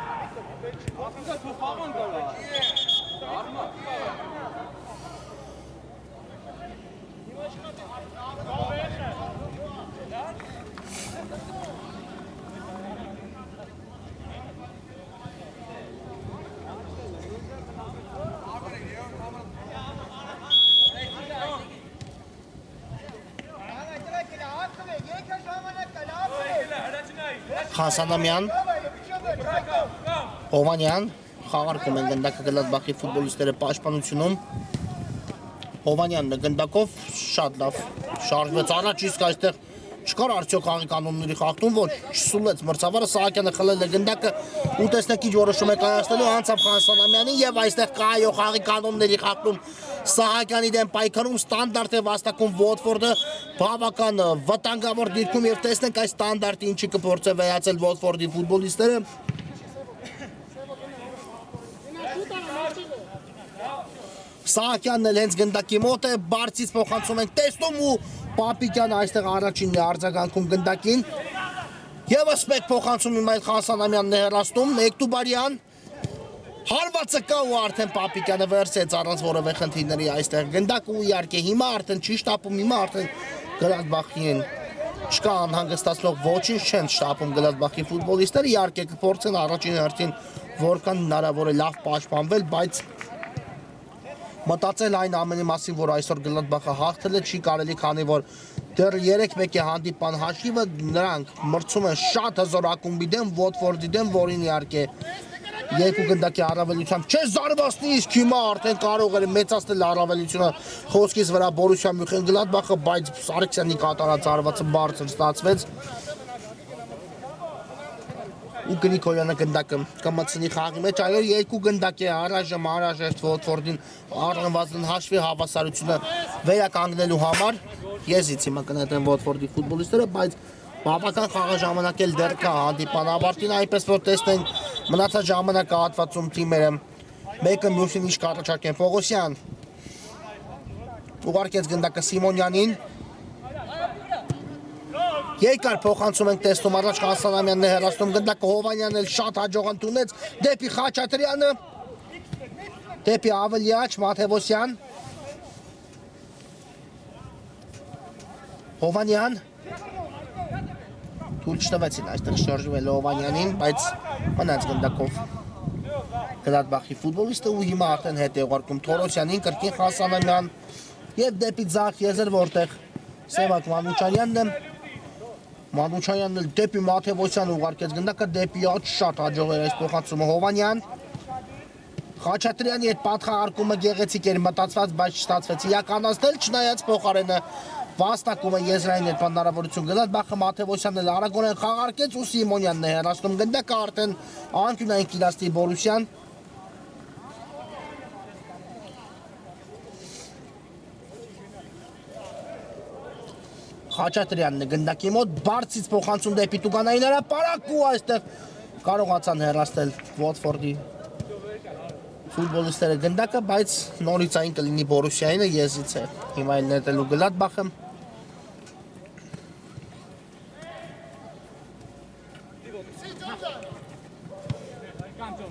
Խասանամյան, Հովանյան, խաղարկում են գնդակը Գլադբախի ֆուտբոլիստները պաշտպանությունում։ Հովանյանն է գնդակով, շատ լավ շարժվեց առաջ, իսկ այստեղ չկար արդյոք խաղի կանոնների խախտում, ոչ, չսուլեց մրցավարը, Սահակյանը խլել է գնդակը ու տեսնեք ինչ որոշում է կայացնելու, անցավ Խասանամյանին եւ այստեղ կա այո խաղի կանոնների խախտում Սահակյանի դեմ պայքարում, ստանդարտ է վաստակում Վոտֆորդը, բավական վտանգավոր դիրքում եւ տեսնենք այս ստանդարտի ինչի կփորձե վերացել Վոտֆորդի ֆուտբոլիստները։ Սահակյանն էլ հենց գնդակի մոտ է, բարձից փոխանցում ենք տեսնում ու Պապիկյանը այստեղ առաջինն է արձագանքում գնդակին։ Եվս մեկ փոխանցում իմ այլ Խասանամյանն է հեռացնում, Էկտուբարյան հարվածը կա ու արդեն Պապիկյանը վերցեց առանց որևէ խնդիրների այստեղ գնդակ ու իհարկե հիմա արդեն չի շտապում, հիմա արդեն Գլադբախին չկա անհանգստացնող ոչինչ չեն շտապում Գլադբախի ֆուտբոլիստները, իհարկե կփորձեն առաջին հերթին որքան հնարավոր է լավ պաշտպանվել, բայց մտածել այն ամենի մասին, որ այսօր Գլադբախը հաղթել է, չի կարելի, քանի որ դեռ 3-1 է հանդիպան հաշիվը, նրանք մրցում են շատ հզոր ակումբի դեմ, Վոտֆորդի դեմ, որին իհարկե երկու գնդակի առավելությամբ չէ զարմացնի, իսկ հիմա արդեն կարող էր մեծացնել առավելությունը խոսքից վրա Բորուսիա Մյունխեն-Գլադբախը, բայց Սարգսյանի կատարած հարվածը բարձր ստացվեց։ Ու Գրիգորյանը գնդակը կմտցնի խաղի մեջ, այո երկու գնդակ է առայժմ անհրաժեշտ Վոտֆորդին առնվազն հաշվի հավասարությունը վերականգնելու համար։ Եզից հիմա կնետեն Վոտֆորդի ֆուտբոլիստները, բայց բավական խաղաժամանակ էլ դեռ կա հանդիպան ավարտին, այնպես որ տեսնենք մնացած ժամանակահատվածում թիմերը մեկը մյուսին ինչ կառաջարկեն։ Պողոսյան ուղարկեց գնդակը Սիմոնյանին, երկար փոխանցում ենք տեսնում, առաջ Խասանամյանն է հեռացնում գնդակը, Հովանյանն էլ շատ հաջողանք ունեց դեպի Խաչատրյանը, դեպի Ավելյաչ, Մաթևոսյան, Հովանյան, թույլ չտվեցին այստեղ շարժվել Հովանյանին, բայց մնաց գնդակով Գլադբախի ֆուտբոլիստը ու հիմա արդեն հետ է ուղարկում Թորոսյանին, կրկին Խասանամյան եւ դեպի ձախ եզր, որտեղ Սևակ Մանուչյանն է, Մանուչյանն էլ դեպի Մաթևոսյան ուղարկեց գնդակը, դեպի աջ շատ հաջող էր այս փոխանցումը Հովանյան, Խաչատրյանի այդ պատխաղարկումը գեղեցիկ էր մտածված, բայց չստացվեց իրականացնել, չնայած փոխարենը վաստակում է եզրային այդ հնարավորություն Գլադբախը, Մաթևոսյանն էլ արագորեն խաղարկեց ու Սիմոնյանն է հեռացնում գնդակը, արդեն անկյունային կիլաստի Բորուսյան։ Խաչատրյանն է գնդակի մոտ, բարձից փոխանցում դեպի Տուգանային հրապարակ ու այստեղ կարողացան հեռացնել Վոտֆորդի ֆուտբոլիստները գնդակը, բայց նորից այն կլինի Բորուսիայինը, եզից է հիմա էլ նետելու Գլադբախը։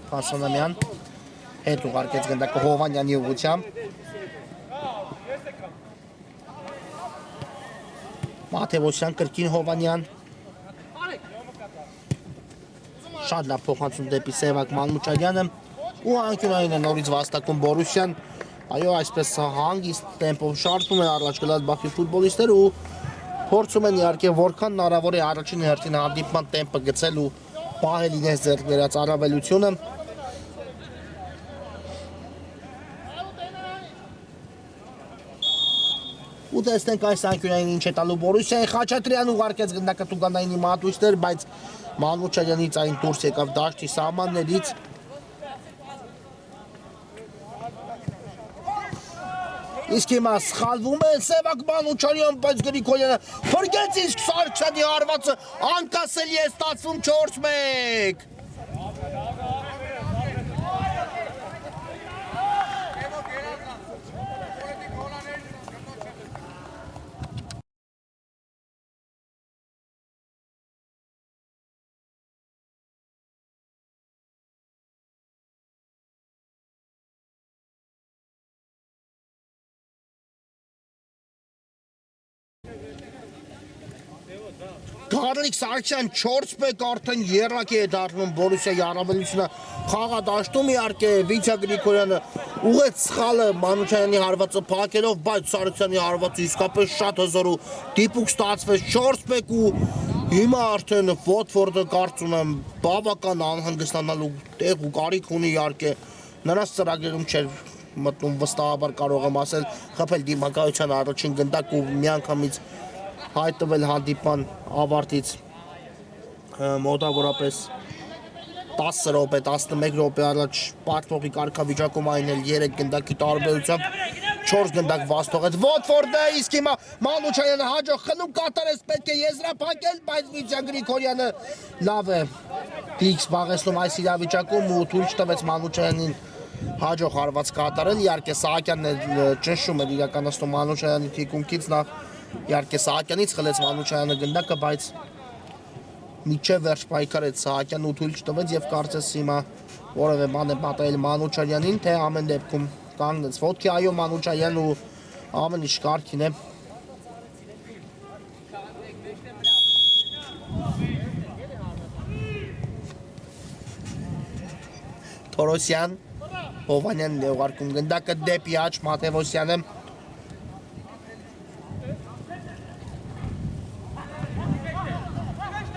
Խասանամյան հետ ուղարկեց գնդակը Հովանյանի ուղղությամբ։ Մաթևոսյան, կրկին Հովանյան, շատ լավ փոխանցում դեպի Սևակ Մանուչյանը, ու անկյունային է նորից վաստակում Բորուսիան, այո, այսպես հանգիստ տեմպով շարժվում են առաջ Գլադբախի ֆուտբոլիստները ու փորձում են իհարկե որքան հնարավոր է առաջին հերթին հանդիպման տեմպը գցել ու պահել իրենց ձեռք բերած առավելությունը։ Ու տեսնենք այս անկյունային ինչ է տալու Բորուսիային, Խաչատրյան ուղարկեց գնդակը Տուգանայինի մատույցներ, բայց Մանուչարյանից այն դուրս եկավ դաշտի սահմաններից։ Իսկ հիմա սխալվում է Սևակ Մանուչարյան, բայց Գրիգորյանը փրկեց, իսկ Սարգսյանի հարվածը անկասելի է ստացվում 4-1։ Գարլիկ Սարգսյան 4-1 արդեն եռակի է դառնում Բորուսիայի առավելությունը խաղադաշտում իհարկե Վիտյա Գրիգորյանը ուղղեց սխալը Մանուչարյանի հարվածը փակելով, բայց Սարգսյանի հարվածը իսկապես շատ հզոր ու դիպուկ ստացվեց 4-1 ու հիմա արդեն Վոտֆորդը կարծում եմ բավական անհանգստանալու տեղ ու կարիք ունի իհարկե նրանց ծրագրերում չէր մտնում վստահաբար կարող եմ ասել խփել դիմակայության առաջին գնդակ ու միանգամից հայտնվել հանդիպման ավարտից մոտավորապես 10 րոպե, 11 րոպե առաջ պարտվողի կարգավիճակում այն էլ 3 գնդակի տարբերությամբ 4 գնդակ վաստողեց Վոտֆորդը, իսկ հիմա Մանուչարյանը հաջող խլում կատարեց, պետք է եզրափակել, բայց Վիտյա Գրիգորյանը լավ է դիք զբաղեցնում այս իրավիճակում ու թույլ չտվեց Մանուչարյանին հաջող հարված կատարել, իհարկե Սահակյանն ճնշում էր իրականացնում Մանուչարյանի թիկունքից նախ իհարկե Սահակյանից խլեց Մանուչարյանը գնդակը, բայց միջև վերջ պայքարեց Սահակյանն ու թույլ չտվեց եւ կարծես հիմա որևէ բան է պատահել Մանուչարյանին, թե ամեն դեպքում կանգնեց ոտքի, այո Մանուչարյանն ու ամեն ինչ կարգին է։ Թորոսյան, Հովանյանն է ուղարկում գնդակը դեպի աջ Մաթևոսյանը։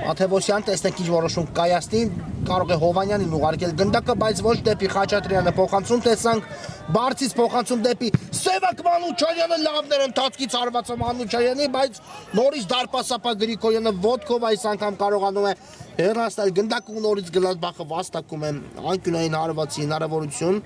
Մաթևոսյան տեսնեք ինչ որոշում կայացնի, կարող է Հովանյանին ուղարկել գնդակը, բայց ոչ դեպի Խաչատրյանը փոխանցում տեսանք, բարձից փոխանցում դեպի Սևակ Մանուչարյանը, լավն էր ընթացքից հարվածը Մանուչարյանի, բայց նորից դարպասապա Գրիգորյանը ոտքով այս անգամ կարողանում է հեռացնել գնդակը ու նորից Գլադբախը վաստակում է անկյունային հարվածի հնարավորություն։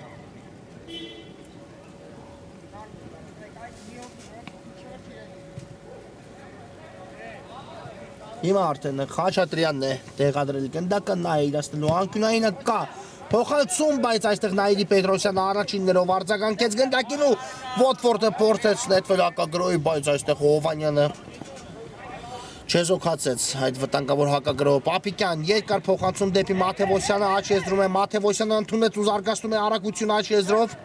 Հիմա արդեն Խաչատրյանն է տեղադրել գնդակը, նա է իրացնելու անկյունայինը կա փոխանցում, բայց այստեղ Նայիրի Պետրոսյանը առաջիններով արձագանքեց գնդակին ու Վոտֆորդը փորձեց նետվել հակագրոհի, բայց այստեղ Հովանյանը չեզոքացեց այդ վտանգավոր հակագրոհը։ Պապիկյան երկար փոխանցում դեպի Մաթևոսյանը, աջ եզրում է Մաթևոսյանը ընդունեց ու զարգացնում է արագություն աջ եզրով,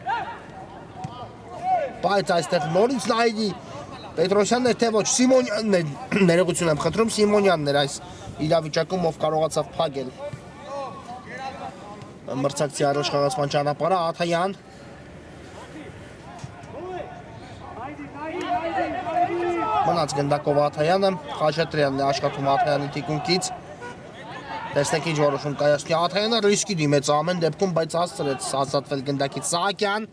բայց այստեղ նորից Նայիրի Պետրոսյանն է, թե ոչ Սիմոնյանն է, ներողություն եմ խնդրում, Սիմոնյանն էր այս իրավիճակում, ով կարողացավ փակել մրցակցի առաջխաղացման ճանապարհը, Աթայան։ Մնաց գնդակով Աթայանը, Խաչատրյանն է աշխատում Աթայանի թիկունքից։ Տեսնեք ինչ որոշում կայացնի Աթայանը, ռիսկի դիմեց ամեն դեպքում, բայց հասցրեց ազատվել գնդակից Սահակյան։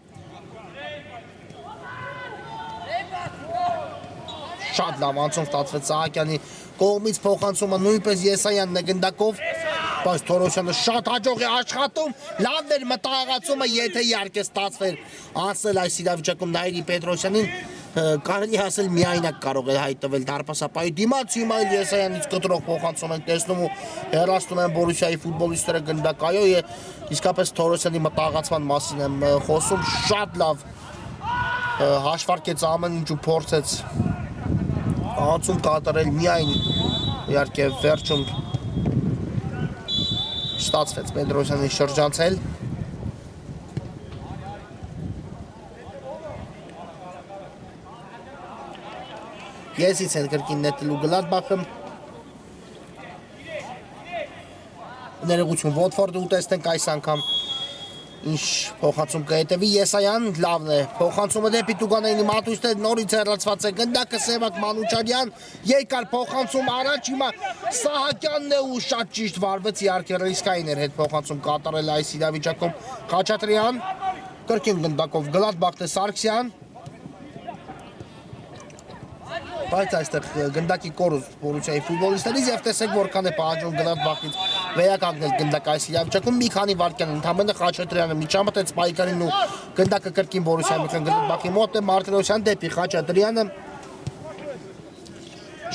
Շատ լավ անցում ստացվեց Սահակյանի կողմից փոխանցումը նույնպես Եսայանն է գնդակով, բայց Թորոսյանը շատ հաջող է աշխատում, լավն էր մտահղացումը, եթե իհարկե ստացվեր անցնել այս իրավիճակում Նայիրի Պետրոսյանին, կարելի ասել միայնակ կարող է հայտնվել դարպասապահի դիմաց, հիմա Եսայանից կտրող փոխանցում են տեսնում ու հեռացնում են Բորուսիայի ֆուտբոլիստները գնդակ, այո, իսկապես Թորոսյանի մտահղացման մասին եմ խոսում, շատ լավ հաշվարկեց ամեն ինչ ու փորձեց անցում կատարել, միայն իհարկե վերջում ստացվեց Պետրոսյանի շրջանցել։ Եսից են կրկին նետելու Գլադբախը։ Ներողություն Վոտֆորդը ու տեսնենք այս անգամ Ինչ փոխանցում կհետևի Եսայան լավն է փոխանցումը դեպի Տուգանյանի մատույցը նորից հեռացված է գնդակը Սևակ Մանուչարյան երկար փոխանցում առաջ հիմա Սահակյանն է ու շատ ճիշտ վարվեց իհարկե ռիսկային էր հետ փոխանցում կատարել այս իրավիճակում Խաչատրյան կրկին գնդակով Գլադբախտ է Սարգսյան բայց այստեղ գնդակի կորուս Բորուսիայի ֆուտբոլիստներից եւ տեսեք որքան է պահանջում Գլադբախից վերականգնել գնդակը այս իրավիճակում մի քանի վայրկյան ընդամենը Խաչատրյանը միջամտեց պայքարին ու գնդակը կրկին Բորուսիայի Միքայել Գլադբախի մոտ է Մարտիրոսյան դեպի Խաչատրյանը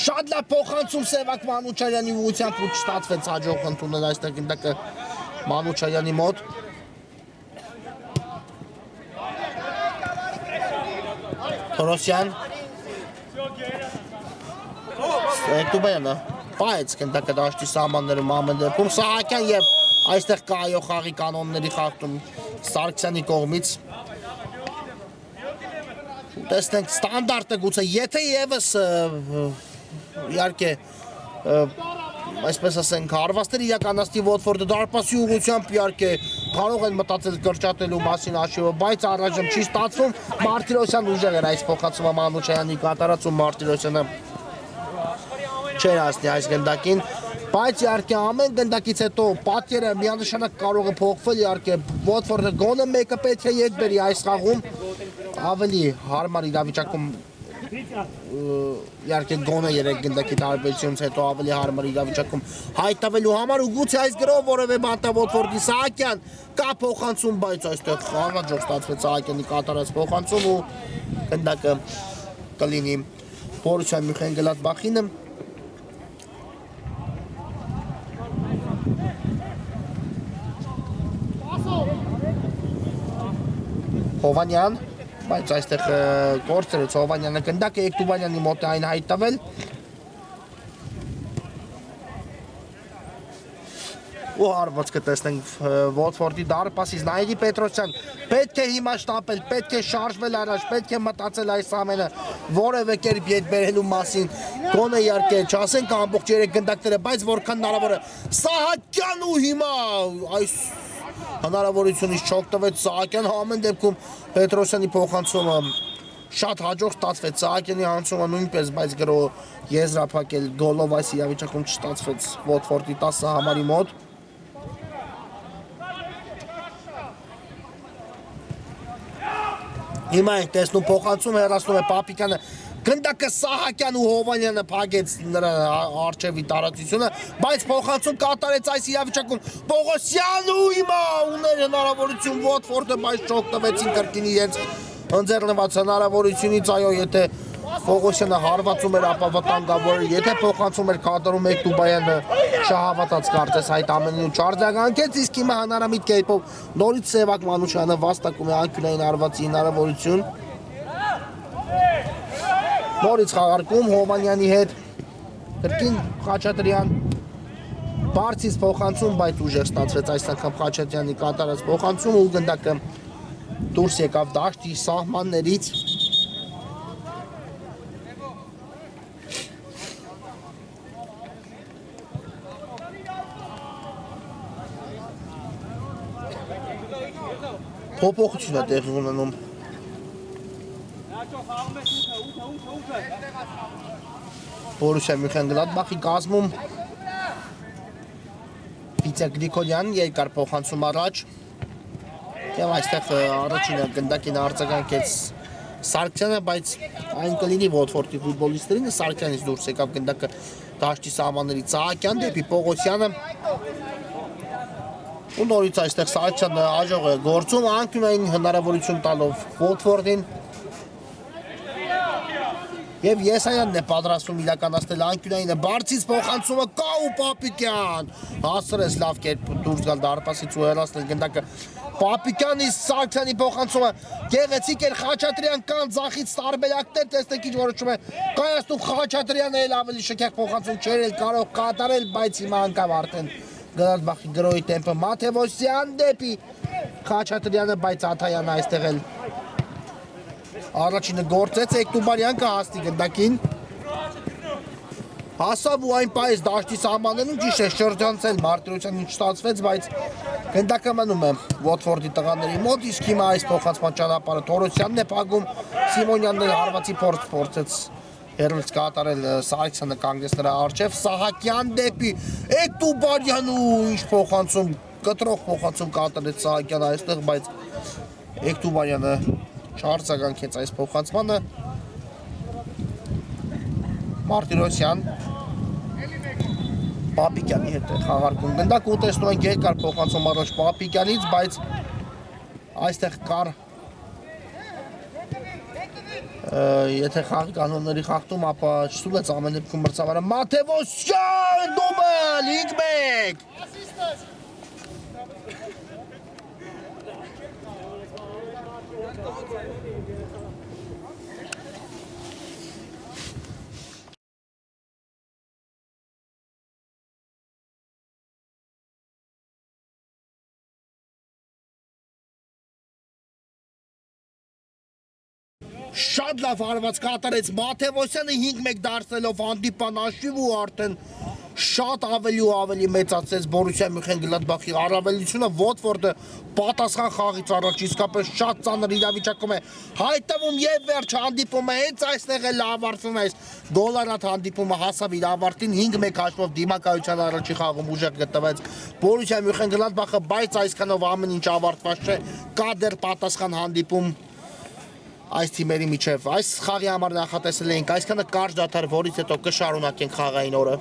շատ լավ փոխանցում Սևակ Մանուչարյանի ուղղությամբ ու չստացվեց հաջող ընդունել այստեղ գնդակը Մանուչարյանի մոտ Թորոսյան Տուբյանը բայց գնդակը դաշտի սահմաններում ամեն դեպքում Սահակյան եւ այստեղ կայող խաղի կանոնների խախտում Սարգսյանի կողմից տեսնենք ստանդարտը գուցե եթե եւս իհարկե այսպես ասենք հարվածներ իրականացնի Ոթֆորդը դարպասի ուղղությամբ իհարկե կարող են մտածել կրճատելու մասին հաշիվը բայց առայժմ չի ստացվում Մարտիրոսյան ուժեղ էր այս փոխանցումը Մանուչարյանի կատարած ու Մարտիրոսյանը չեր հասնի այս գնդակին բայց իհարկե ամեն գնդակից հետո պատկերը միանշանակ կարող է փոխվել իհարկե Ոթֆորդը գոնը մեկը պետք է ետ բերի այս խաղում ավելի հարմար իրավիճակում իհարկե գոնը 3 գնդակի տարբերությունից հետո ավելի հարմար իրավիճակում հայտնվելու համար ու գուցե այս գրով որևէ բանտա Ոթֆորդի Սահակյան կա փոխանցում բայց այստեղ անհաջող ստացվեց Սահակյանի կատարած փոխանցում ու գնդակը կլինի Բորուսիա Միքայել Գլադբախինը Հովանյան բայց այստեղ կորցրեց Հովանյանը գնդակը Էկտուբանյանի մոտ է այն հայտնվել ու հարված կտեսնենք Ոթֆորդի դարպասից Նայիրի Պետրոսյան պետք է հիմա շտապել պետք է շարժվել առաջ պետք է մտածել այս ամենը որևէ կերպ ետ բերելու մասին գոնե իհարկե չասենք ամբողջ 3 գնդակները բայց որքան հնարավոր է Սահակյան ու հիմա այս հնարավորությունից չօգտվեց Սահակյան ամեն դեպքում Պետրոսյանի փոխանցումը շատ հաջող ստացվեց Սահակյանի անցումը նույնպես բայց գրո եզրափակել գոլով այս իրավիճակում չստացվեց Ոթֆորդի 10 համարի մոտ Հիմա ենք տեսնում փոխանցում հեռացնում է Պապիկյանը գնդակը Սահակյան ու Հովանյանը փակեց նրա արջևի տարածությունը բայց փոխանցում կատարեց այս իրավիճակում Պողոսյան ու հիմա ուներ հնարավորություն Ոթֆորդը բայց չօգտվեցին կրկին իրենց ընձեռնված հնարավորությունից այո եթե Պողոսյանը հարվածում էր ապա վտանգավոր եթե փոխանցում էր կատարում եք Տուբայանը չհավատաց կարծես այդ ամենին ու չարձագանքեց իսկ հիմա հնարամիտ կերպով նորից Սևակ Մանուչյանը վաստակում է անկյունային հարվածի հնարավորություն Նորից խաղարկում Հովանյանի հետ կրկին Խաչատրյան բարձից փոխանցում բայց ուժեղ ստացվեց այս անգամ Խաչատրյանի կատարած փոխանցում ու գնդակը դուրս եկավ դաշտի սահմաններից փոփոխություն է տեղի ունենում Բորուսիա Միքայել Գլադբախի կազմում Վիտա Գրիգորյան երկար փոխանցում առաջ եւ այստեղ առաջինը գնդակին արձագանքեց Սարգսյանը բայց այն կլինի Ոթֆորդի ֆուտբոլիստերին Սարգսյանից դուրս եկավ գնդակը դաշտի սահմաններից Սահակյան դեպի Պողոսյանը ու նորից այստեղ Սարգսյանը հաջող է գործում անկյունային հնարավորություն տալով Ոթֆորդին Եվ Եսայանն է պատրաստում իրականացնել անկյունայինը բարձից փոխանցումը կա ու Պապիկյան հասցրեց լավ կերպ դուրս գալ դարպասից ու հեռացնել գնդակը Պապիկյանի Սարգսյանի փոխանցումը գեղեցիկ էր Խաչատրյան կան ձախից տարբերակներ տեսնեք ինչ որոշում է կայացնում Խաչատրյանը էլ ավելի շքեղ փոխանցում չէր էլ կարող կատարել բայց հիմա անկավ արդեն Գլադբախի գրոյի տեմպը Մաթևոսյան դեպի Խաչատրյանը բայց Աթայանը այստեղ էլ Առաջինը գործեց Էկտուբարյան կհասնի գնդակին Հասավ ու այն պայս դաշտի սահմաններում ճիշտ է շրջանցել մարտիրոսյան ինչ ստացվեց, բայց գնդակը մնում է Ոթֆորդի տղաների մոտ, իսկ հիմա այս փոխանցման ճանապարհը Թորոսյանն է փակում, Սիմոնյանն էլ հարվածի փորձեց Երևից կատարել Սարգսյանը կանգնեց նրա առջև, Սահակյան դեպի Էկտուբարյան ու ինչ փոխանցում, կտրող փոխանցում կատարեց Սահակյանը այստեղ, բայց Էկտուբարյանը չարձագանքեց այս փոխանցմանը, Մարտիրոսյան Պապիկյանի հետ է խաղարկում, գնդակ ու տեսնում ենք երկար փոխանցում առաջ Պապիկյանից, բայց այստեղ կար Եթե խաղի կանոնների խախտում, ապա չսուլեց ամեն դեպքում մրցավարը Մաթևոսյան դուբլ 5-1 Շատ լավ հարված կատարեց Մաթևոսյանը 5-1 դարձնելով հանդիպան հաշիվ ու արդեն շատ ավելի ու ավելի մեծացեց Բորուսիա Մյունխեն-Գլադբախի առավելությունը Ոթֆորդը պատասխան խաղից առաջ իսկապես շատ ծանր իրավիճակում է հայտնվում եւ վերջ հանդիպումը հենց այստեղ էլ ավարտվում է դոլարատ հանդիպումը հասավ իր ավարտին 5-1 հաշվով դիմակայության առաջի խաղում ուժեղ գտնվեց Բորուսիա Մյունխեն-Գլադբախը բայց այսքանով ամեն ինչ ավարտված չէ կա դեռ պատասխան հանդիպում այս թիմերի միջև այս խաղի համար նախատեսել էինք այսքանը կարճ դադար որից հետո կշարունակենք խաղային օրը